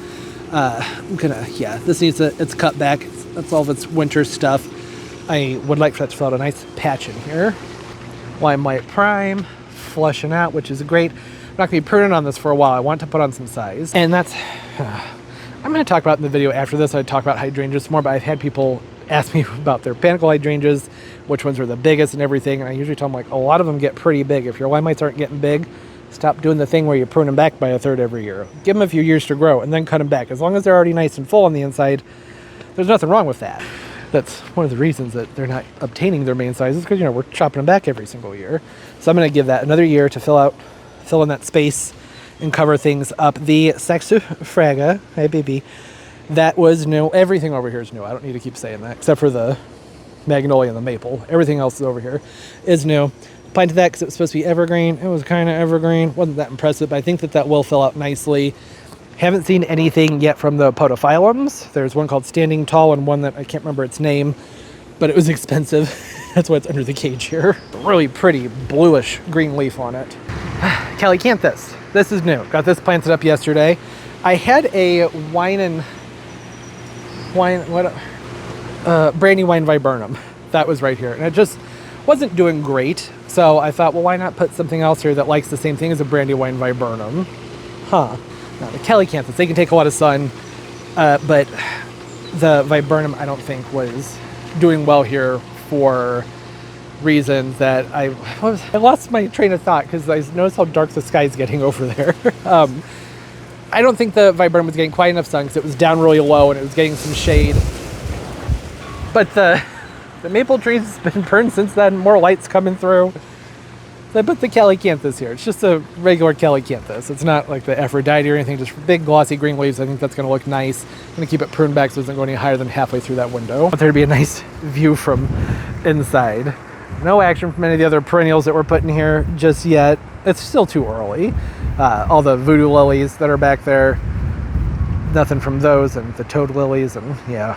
I'm gonna, yeah, this needs it's cut back. That's all of its winter stuff. I would like for that to fill out a nice patch in here. Lime white prime, flushing out, which is great. I'm not gonna be pruning on this for a while. I want to put on some size. And that's, I'm gonna talk about in the video after this. I talk about hydrangeas more, but I've had people ask me about their panicle hydrangeas, which ones are the biggest and everything. And I usually tell them, like, a lot of them get pretty big. If your lime whites aren't getting big, stop doing the thing where you prune them back by a third every year. Give them a few years to grow and then cut them back. As long as they're already nice and full on the inside, there's nothing wrong with that. That's one of the reasons that they're not obtaining their main sizes, because, you know, we're chopping them back every single year. So I'm going to give that another year to fill in that space and cover things up. The Saxifraga, hey baby, that was new. Everything over here is new. I don't need to keep saying that, except for the magnolia and the maple. Everything else over here is new. Planted that because it was supposed to be evergreen. It was kind of evergreen. Wasn't that impressive, but I think that will fill out nicely. Haven't seen anything yet from the podophyllums. There's one called Standing Tall and one that I can't remember its name, but it was expensive. That's why it's under the cage here. Really pretty bluish green leaf on it. Calycanthus. This is new. Got this planted up yesterday. I had a Brandywine Viburnum. That was right here. And it just wasn't doing great. So I thought, well, why not put something else here that likes the same thing as a Brandywine Viburnum? Huh. Now, the Calycanthus, they can take a lot of sun, but the Viburnum, I don't think, was doing well here for reasons that I lost my train of thought because I noticed how dark the sky is getting over there. I don't think the Viburnum was getting quite enough sun because it was down really low and it was getting some shade. But the maple trees has been burned since then. More light's coming through. So I put the Calycanthus here. It's just a regular Calycanthus. It's not like the Aphrodite or anything, just big glossy green leaves. I think that's going to look nice. I'm going to keep it pruned back so it doesn't go any higher than halfway through that window. I want there to be a nice view from inside. No action from any of the other perennials that we're putting here just yet. It's still too early. All the voodoo lilies that are back there, nothing from those, and the toad lilies, and yeah.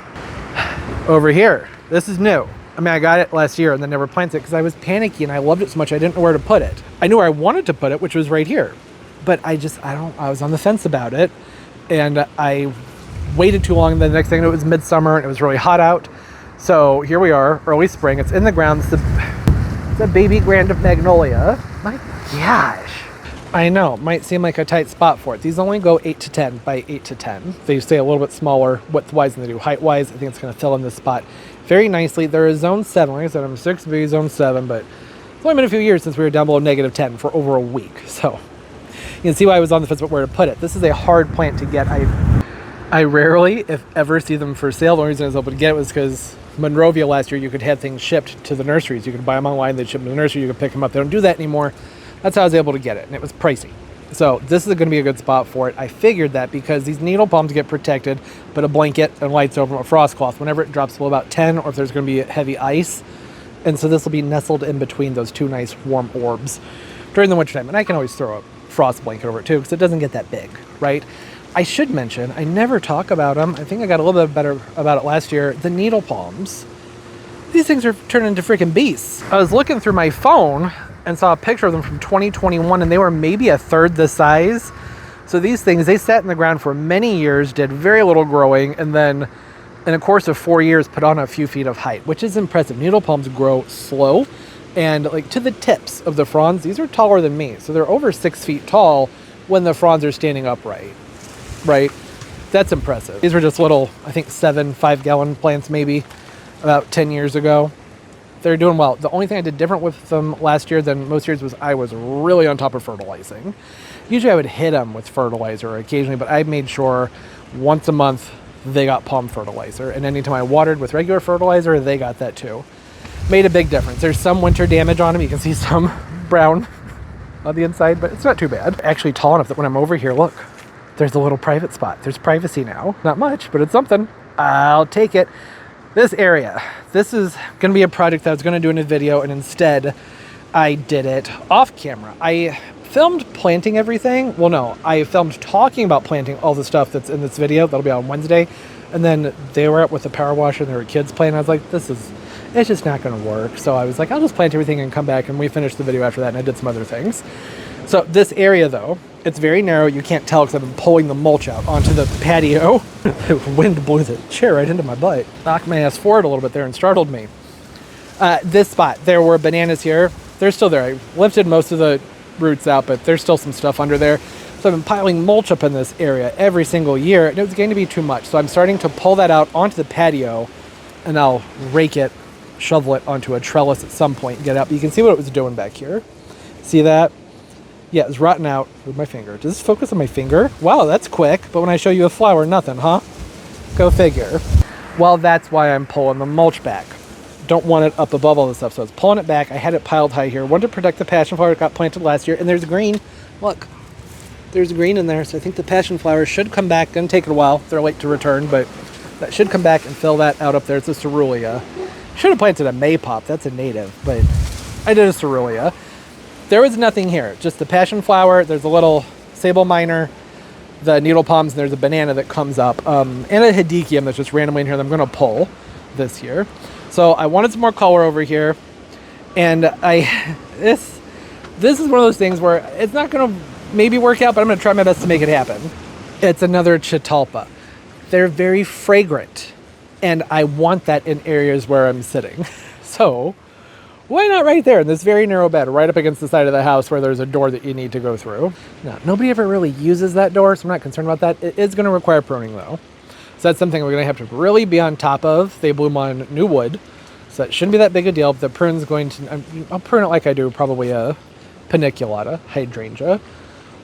Over here, this is new. I mean, I got it last year and then never planted it because I was panicky and I loved it so much I didn't know where to put it. I knew where I wanted to put it, which was right here. But I was on the fence about it. And I waited too long. And the next thing I knew, it was midsummer and it was really hot out. So here we are, early spring. It's in the ground. It's a baby grand of magnolia. My gosh. I know, it might seem like a tight spot for it. These only go 8 to 10 by 8 to 10. They stay a little bit smaller width-wise than they do height-wise. I think it's going to fill in this spot very nicely. There is zone 7. Like I said, I'm 6B, zone 7, but it's only been a few years since we were down below -10 for over a week. So you can see why I was on the fence about where to put it. This is a hard plant to get. I rarely, if ever, see them for sale. The only reason I was able to get it was because Monrovia last year, you could have things shipped to the nurseries. You could buy them online, they'd ship them to the nursery, you could pick them up. They don't do that anymore. That's how I was able to get it, and it was pricey. So this is going to be a good spot for it. I figured that because these needle palms get protected, put a blanket and lights over them, a frost cloth whenever it drops below about 10, or if there's going to be heavy ice. And so this will be nestled in between those two nice warm orbs during the wintertime. And I can always throw a frost blanket over it too, because it doesn't get that big, right? I should mention, I never talk about them. I think I got a little bit better about it last year. The needle palms. These things are turning into freaking beasts. I was looking through my phone and saw a picture of them from 2021, and they were maybe a third the size. So these things, they sat in the ground for many years, did very little growing, and then in a course of 4 years put on a few feet of height, which is impressive. Needle palms grow slow, and like to the tips of the fronds, these are taller than me. So they're over 6 feet tall when the fronds are standing upright, right? That's impressive. These were just little, I think 5-gallon plants maybe about 10 years ago. They're doing well. The only thing I did different with them last year than most years was I was really on top of fertilizing. Usually I would hit them with fertilizer occasionally, but I made sure once a month they got palm fertilizer. And anytime I watered with regular fertilizer, they got that too. Made a big difference. There's some winter damage on them. You can see some brown on the inside, but it's not too bad. Actually tall enough that when I'm over here, look, there's a little private spot. There's privacy now. Not much, but it's something. I'll take it. This area, this is going to be a project that I was going to do in a video, and instead I did it off camera. I filmed planting everything. Well, no, I filmed talking about planting all the stuff that's in this video. That'll be on Wednesday. And then they were out with the power washer and there were kids playing. I was like, it's just not going to work. So I was like, I'll just plant everything and come back. And we finished the video after that, and I did some other things. So this area, though, it's very narrow. You can't tell because I've been pulling the mulch out onto the patio. The wind blew the chair right into my butt. Knocked my ass forward a little bit there and startled me. This spot, there were bananas here. They're still there. I lifted most of the roots out, but there's still some stuff under there. So I've been piling mulch up in this area every single year, and it was getting to be too much. So I'm starting to pull that out onto the patio, and I'll rake it, shovel it onto a trellis at some point and get it out. But you can see what it was doing back here. See that? Yeah, it's rotting out with my finger. Does this focus on my finger? Wow, that's quick. But when I show you a flower, nothing, huh? Go figure. Well, that's why I'm pulling the mulch back. Don't want it up above all this stuff, so I was pulling it back. I had it piled high here. Wanted to protect the passion flower that got planted last year, and there's green. Look, there's green in there, so I think the passion flowers should come back. Gonna take it a while. They're late to return, but that should come back and fill that out up there. It's a cerulean. Should have planted a maypop. That's a native, but I did a cerulean. There was nothing here, just the passion flower. There's a little sable minor, the needle palms, and there's a banana that comes up, and a hedychium that's just randomly in here that I'm gonna pull this year. So I wanted some more color over here, and this is one of those things where it's not gonna maybe work out, but I'm gonna try my best to make it happen. It's another Chitalpa. They're very fragrant, and I want that in areas where I'm sitting. So why not right there in this very narrow bed, right up against the side of the house where there's a door that you need to go through? Now, nobody ever really uses that door, so I'm not concerned about that. It is gonna require pruning though. So that's something we're gonna have to really be on top of. They bloom on new wood, so that shouldn't be that big a deal. But the prune's going to, I'll prune it like I do probably a paniculata, hydrangea.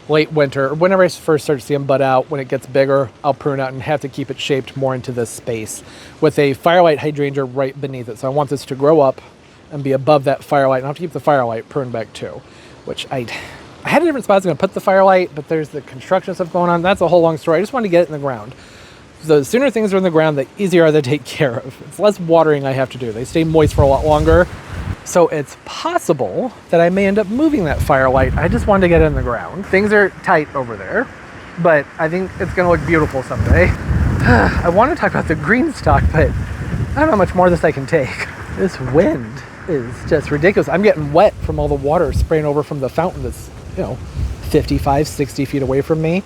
Late winter, or whenever I first start to see them bud out, when it gets bigger, I'll prune out and have to keep it shaped more into this space with a firelight hydrangea right beneath it. So I want this to grow up and be above that firelight, and I'll have to keep the firelight pruned back too, which I had a different spot I was gonna put the firelight, but there's the construction stuff going on. That's a whole long story. I just wanted to get it in the ground. The sooner things are in the ground, the easier are they to take care of. It's less watering I have to do. They stay moist for a lot longer. So it's possible that I may end up moving that firelight. I just wanted to get it in the ground. Things are tight over there, but I think it's gonna look beautiful someday. I want to talk about the green stalk, but I don't know how much more of this I can take. This wind is just ridiculous. I'm getting wet from all the water spraying over from the fountain that's, 55, 60 feet away from me.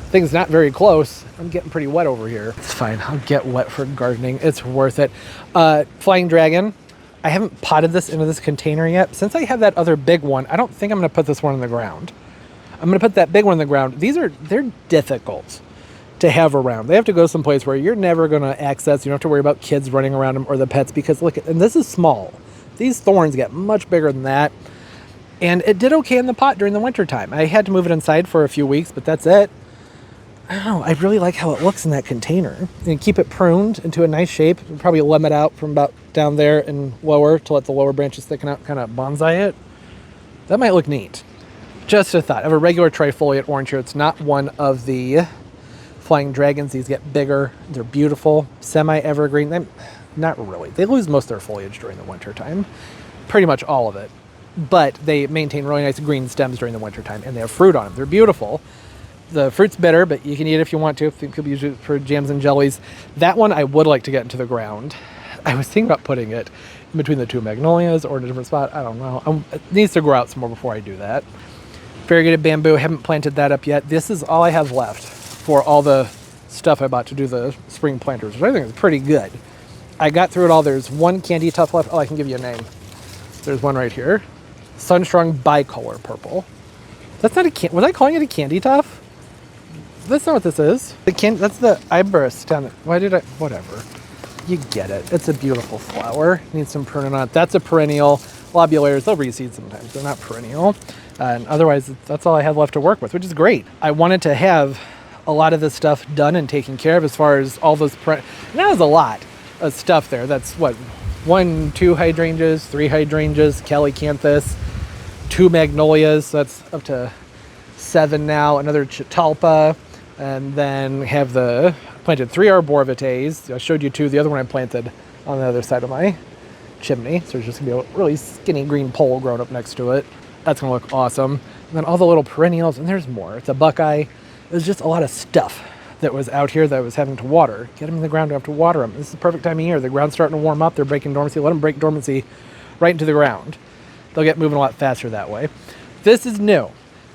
Thing's not very close. I'm getting pretty wet over here. It's fine. I'll get wet for gardening. It's worth it. Flying dragon. I haven't potted this into this container yet. Since I have that other big one, I don't think I'm going to put this one in the ground. I'm going to put that big one in the ground. They're difficult to have around. They have to go someplace where you're never going to access. You don't have to worry about kids running around them or the pets, because look, and this is small. These thorns get much bigger than that. And it did okay in the pot during the winter time. I had to move it inside for a few weeks, but that's it. I don't know. I really like how it looks in that container. And keep it pruned into a nice shape. Probably limb it out from about down there and lower to let the lower branches thicken out, kind of bonsai it. That might look neat. Just a thought. I have a regular trifoliate orange here. It's not one of the flying dragons. These get bigger. They're beautiful. Semi-evergreen. Not really. They lose most of their foliage during the winter time. Pretty much all of it. But they maintain really nice green stems during the winter time, and they have fruit on them. They're beautiful. The fruit's bitter, but you can eat it if you want to. You could use it for jams and jellies. That one I would like to get into the ground. I was thinking about putting it in between the two magnolias or in a different spot. I don't know. It needs to grow out some more before I do that. Variegated bamboo. I haven't planted that up yet. This is all I have left for all the stuff I bought to do the spring planters, which I think is pretty good. I got through it all. There's one candy tuft left. Oh, I can give you a name. There's one right here. Sunstrung bicolor purple. That's not a was I calling it a candy tuft? That's not what this is. That's the Iberis down there. Why did I? Whatever. You get it. It's a beautiful flower. Needs some pruning on it. That's a perennial. Lobularies, they'll reseed sometimes. They're not perennial. And otherwise, that's all I have left to work with, which is great. I wanted to have a lot of this stuff done and taken care of as far as all those That is a lot of stuff there. That's what? 1, 2 hydrangeas, 3 hydrangeas, calycanthus, 2 magnolias. So that's up to 7 now. Another Chitalpa, And then have planted 3 arborvitaes. I showed you 2. The other one I planted on the other side of my chimney. So there's just gonna be a really skinny green pole growing up next to it. That's gonna look awesome. And then all the little perennials, and there's more. It's a buckeye. There's just a lot of stuff that was out here that I was having to water. Get them in the ground, don't have to water them. This is the perfect time of year. The ground's starting to warm up. They're breaking dormancy. Let them break dormancy right into the ground. They'll get moving a lot faster that way. This is new.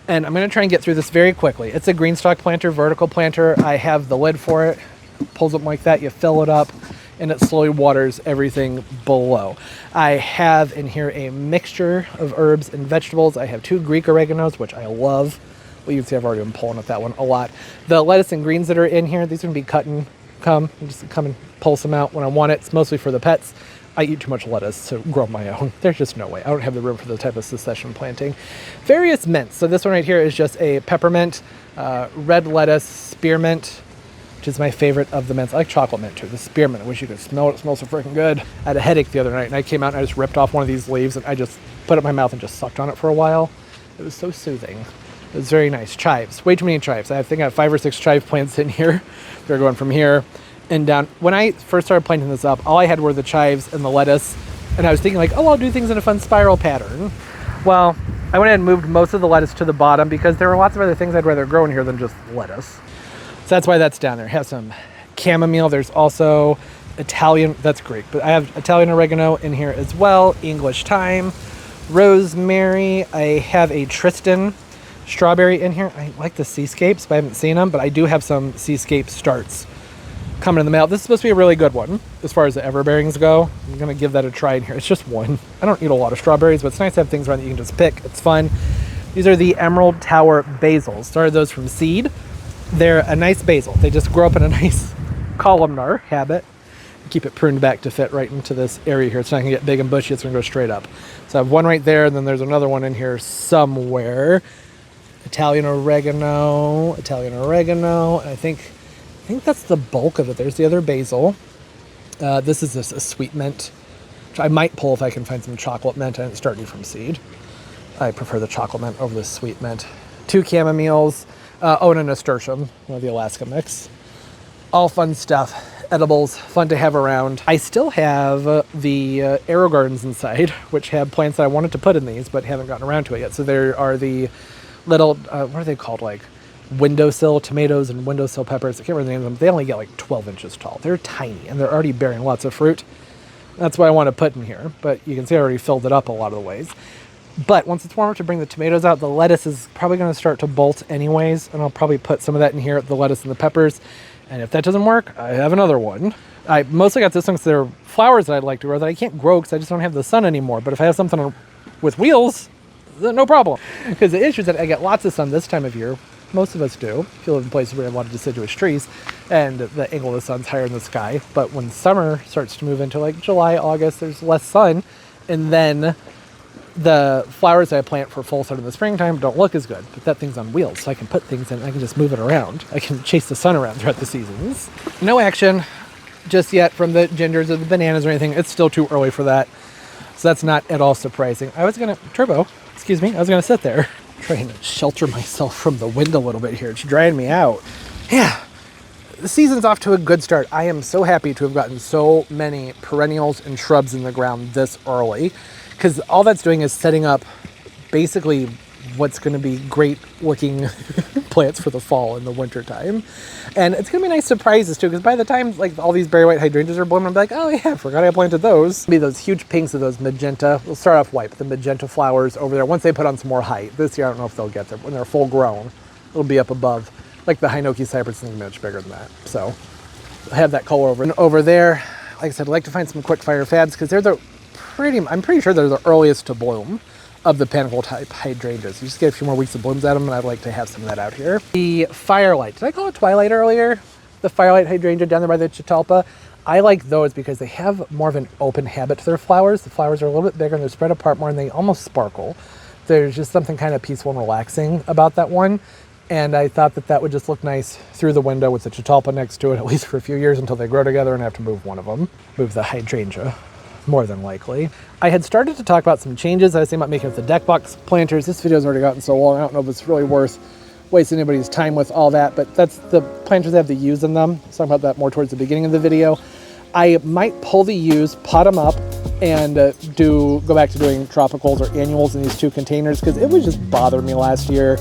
And I'm going to try and get through this very quickly. It's a green stalk planter, vertical planter. I have the lid for it. Pulls up like that. You fill it up, and it slowly waters everything below. I have in here a mixture of herbs and vegetables. I have 2 Greek oreganos, which I love. Well, you can see I've already been pulling at that one a lot. The lettuce and greens that are in here, these are going to be cut and just come and pull some out when I want it. It's mostly for the pets. I eat too much lettuce to grow my own. There's just no way. I don't have the room for the type of succession planting. Various mints. So this one right here is just a peppermint, red lettuce, spearmint, which is my favorite of the mints. I like chocolate mint too. The spearmint, I wish you could smell it. It smells so freaking good. I had a headache the other night and I came out and I just ripped off one of these leaves and I just put it in my mouth and just sucked on it for a while. It was so soothing. It was very nice. Chives. Way too many chives. I think I have 5 or 6 chive plants in here. They're going from here and down. When I first started planting this up, all I had were the chives and the lettuce. And I was thinking like, oh, I'll do things in a fun spiral pattern. Well, I went ahead and moved most of the lettuce to the bottom because there were lots of other things I'd rather grow in here than just lettuce. So that's why that's down there. I have some chamomile. There's also Italian, that's Greek, but I have Italian oregano in here as well. English thyme, rosemary. I have a Tristan strawberry in here. I like the seascapes, but I haven't seen them, but I do have some seascape starts coming in the mail. This is supposed to be a really good one as far as the everbearings go. I'm going to give that a try in here. It's just one. I don't eat a lot of strawberries, but it's nice to have things around that you can just pick. It's fun. These are the Emerald Tower basils. Started those from seed. They're a nice basil. They just grow up in a nice columnar habit. Keep it pruned back to fit right into this area here. It's not going to get big and bushy. It's going to go straight up. So I have one right there, and then there's another one in here somewhere. Italian oregano. And I think that's the bulk of it. There's the other basil. This is a sweet mint, which I might pull if I can find some chocolate mint. I didn't start any from seed. I prefer the chocolate mint over the sweet mint. 2 chamomiles. And a nasturtium, the Alaska mix. All fun stuff. Edibles, fun to have around. I still have the arrow gardens inside, which have plants that I wanted to put in these, but haven't gotten around to it yet. So there are the little, what are they called? Like windowsill tomatoes and windowsill peppers. I can't remember the names of them. They only get like 12 inches tall. They're tiny, and they're already bearing lots of fruit. That's what I want to put in here, but you can see I already filled it up a lot of the ways. But once it's warm enough to bring the tomatoes out, the lettuce is probably going to start to bolt anyways, and I'll probably put some of that in here, the lettuce and the peppers. And if that doesn't work, I have another one. I mostly got this one because there are flowers that I'd like to grow that I can't grow because I just don't have the sun anymore. But if I have something with wheels, then no problem. Because the issue is that I get lots of sun this time of year. Most of us do, if you live in places where you have a lot of deciduous trees, and the angle of the sun's higher in the sky. But when summer starts to move into like July, August, there's less sun, and then the flowers that I plant for full sun in the springtime don't look as good, but that thing's on wheels, so I can put things in, I can just move it around. I can chase the sun around throughout the seasons. No action just yet from the gingers or the bananas or anything. It's still too early for that, so that's not at all surprising. I was gonna sit there trying to shelter myself from the wind a little bit here. It's drying me out. Yeah, the season's off to a good start. I am so happy to have gotten so many perennials and shrubs in the ground this early, because all that's doing is setting up basically what's going to be great looking plants for the fall and the winter time. And it's going to be nice surprises too, because by the time like all these berry white hydrangeas are blooming, I'll be like, oh yeah, I forgot I planted those. It'll be those huge pinks of those magenta. We'll start off white, but the magenta flowers over there, once they put on some more height. This year I don't know if they'll get there. When they're full grown, it'll be up above. Like the Hinoki cypress is much bigger than that. So I have that color over. And over there, like I said, I'd like to find some quick fire fads, because they're I'm pretty sure they're the earliest to bloom of the panicle type hydrangeas. You just get a few more weeks of blooms at them, and I'd like to have some of that out here. The firelight, did I call it twilight earlier? The firelight hydrangea down there by the Catalpa. I like those because they have more of an open habit to their flowers. The flowers are a little bit bigger and they're spread apart more, and they almost sparkle. There's just something kind of peaceful and relaxing about that one. And I thought that would just look nice through the window with the Catalpa next to it, at least for a few years until they grow together and I have to move one of them. Move the hydrangea, more than likely. I had started to talk about some changes I was thinking about making with the deck box planters. This video's already gotten so long, I don't know if it's really worth waste anybody's time with all that, but that's the planters have the U's in them. I'll talk about that more towards the beginning of the video. I might pull the U's, pot them up, and go back to doing tropicals or annuals in these 2 containers, because it was just bothering me last year.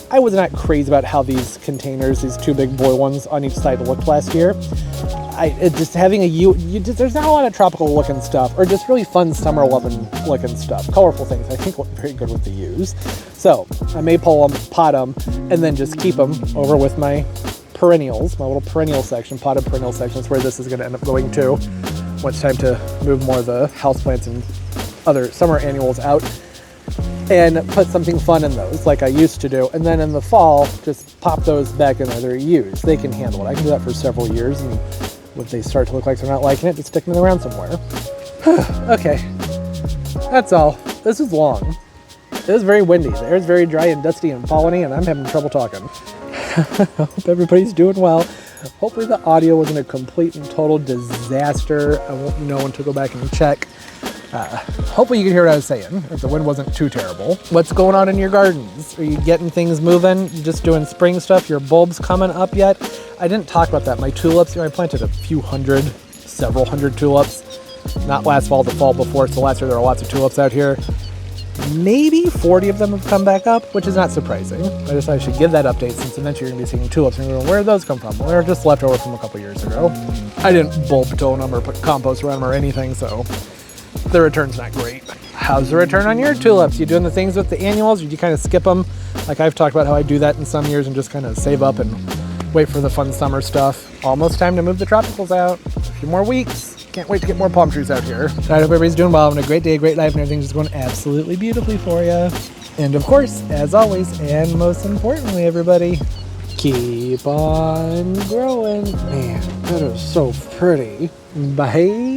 I was not crazy about how these containers, these 2 big boy ones on each side, looked last year. Just having a U, there's not a lot of tropical looking stuff, or just really fun summer looking stuff. Colorful things, I think, look very good with the U's. So I may pull them, pot them, and then just keep them over with my perennials, my little perennial section, potted perennial section. That's where this is going to end up going to. When it's time to move more of the houseplants and other summer annuals out, and put something fun in those like I used to do. And then in the fall, just pop those back in their U's. They can handle it. I can do that for several years, and if they start to look like they're not liking it, just stick them in the ground somewhere. Okay, that's all. This is long. It was very windy. The air's very dry and dusty and polleny, and I'm having trouble talking. Hope everybody's doing well. Hopefully the audio wasn't a complete and total disaster. I won't know when to go back and check. Hopefully you can hear what I was saying, if the wind wasn't too terrible. What's going on in your gardens? Are you getting things moving? You just doing spring stuff? Your bulbs coming up yet? I didn't talk about that. My tulips, I planted several hundred tulips. Not last fall, the fall before, so last year there were lots of tulips out here. Maybe 40 of them have come back up, which is not surprising. I decided I should give that update, since eventually you're going to be seeing tulips. And you're going, where did those come from? Well, they're just left over from a couple years ago. I didn't bulb tone them or put compost around them or anything, so the return's not great. How's the return on your tulips? You doing the things with the annuals, or do you kind of skip them? Like I've talked about how I do that in some years and just kind of save up and wait for the fun summer stuff. Almost time to move the tropicals out. A few more weeks. Can't wait to get more palm trees out here. So I hope everybody's doing well, having a great day, a great life, and everything's just going absolutely beautifully for you. And of course, as always, and most importantly, everybody, keep on growing. Man, that is so pretty. Bye.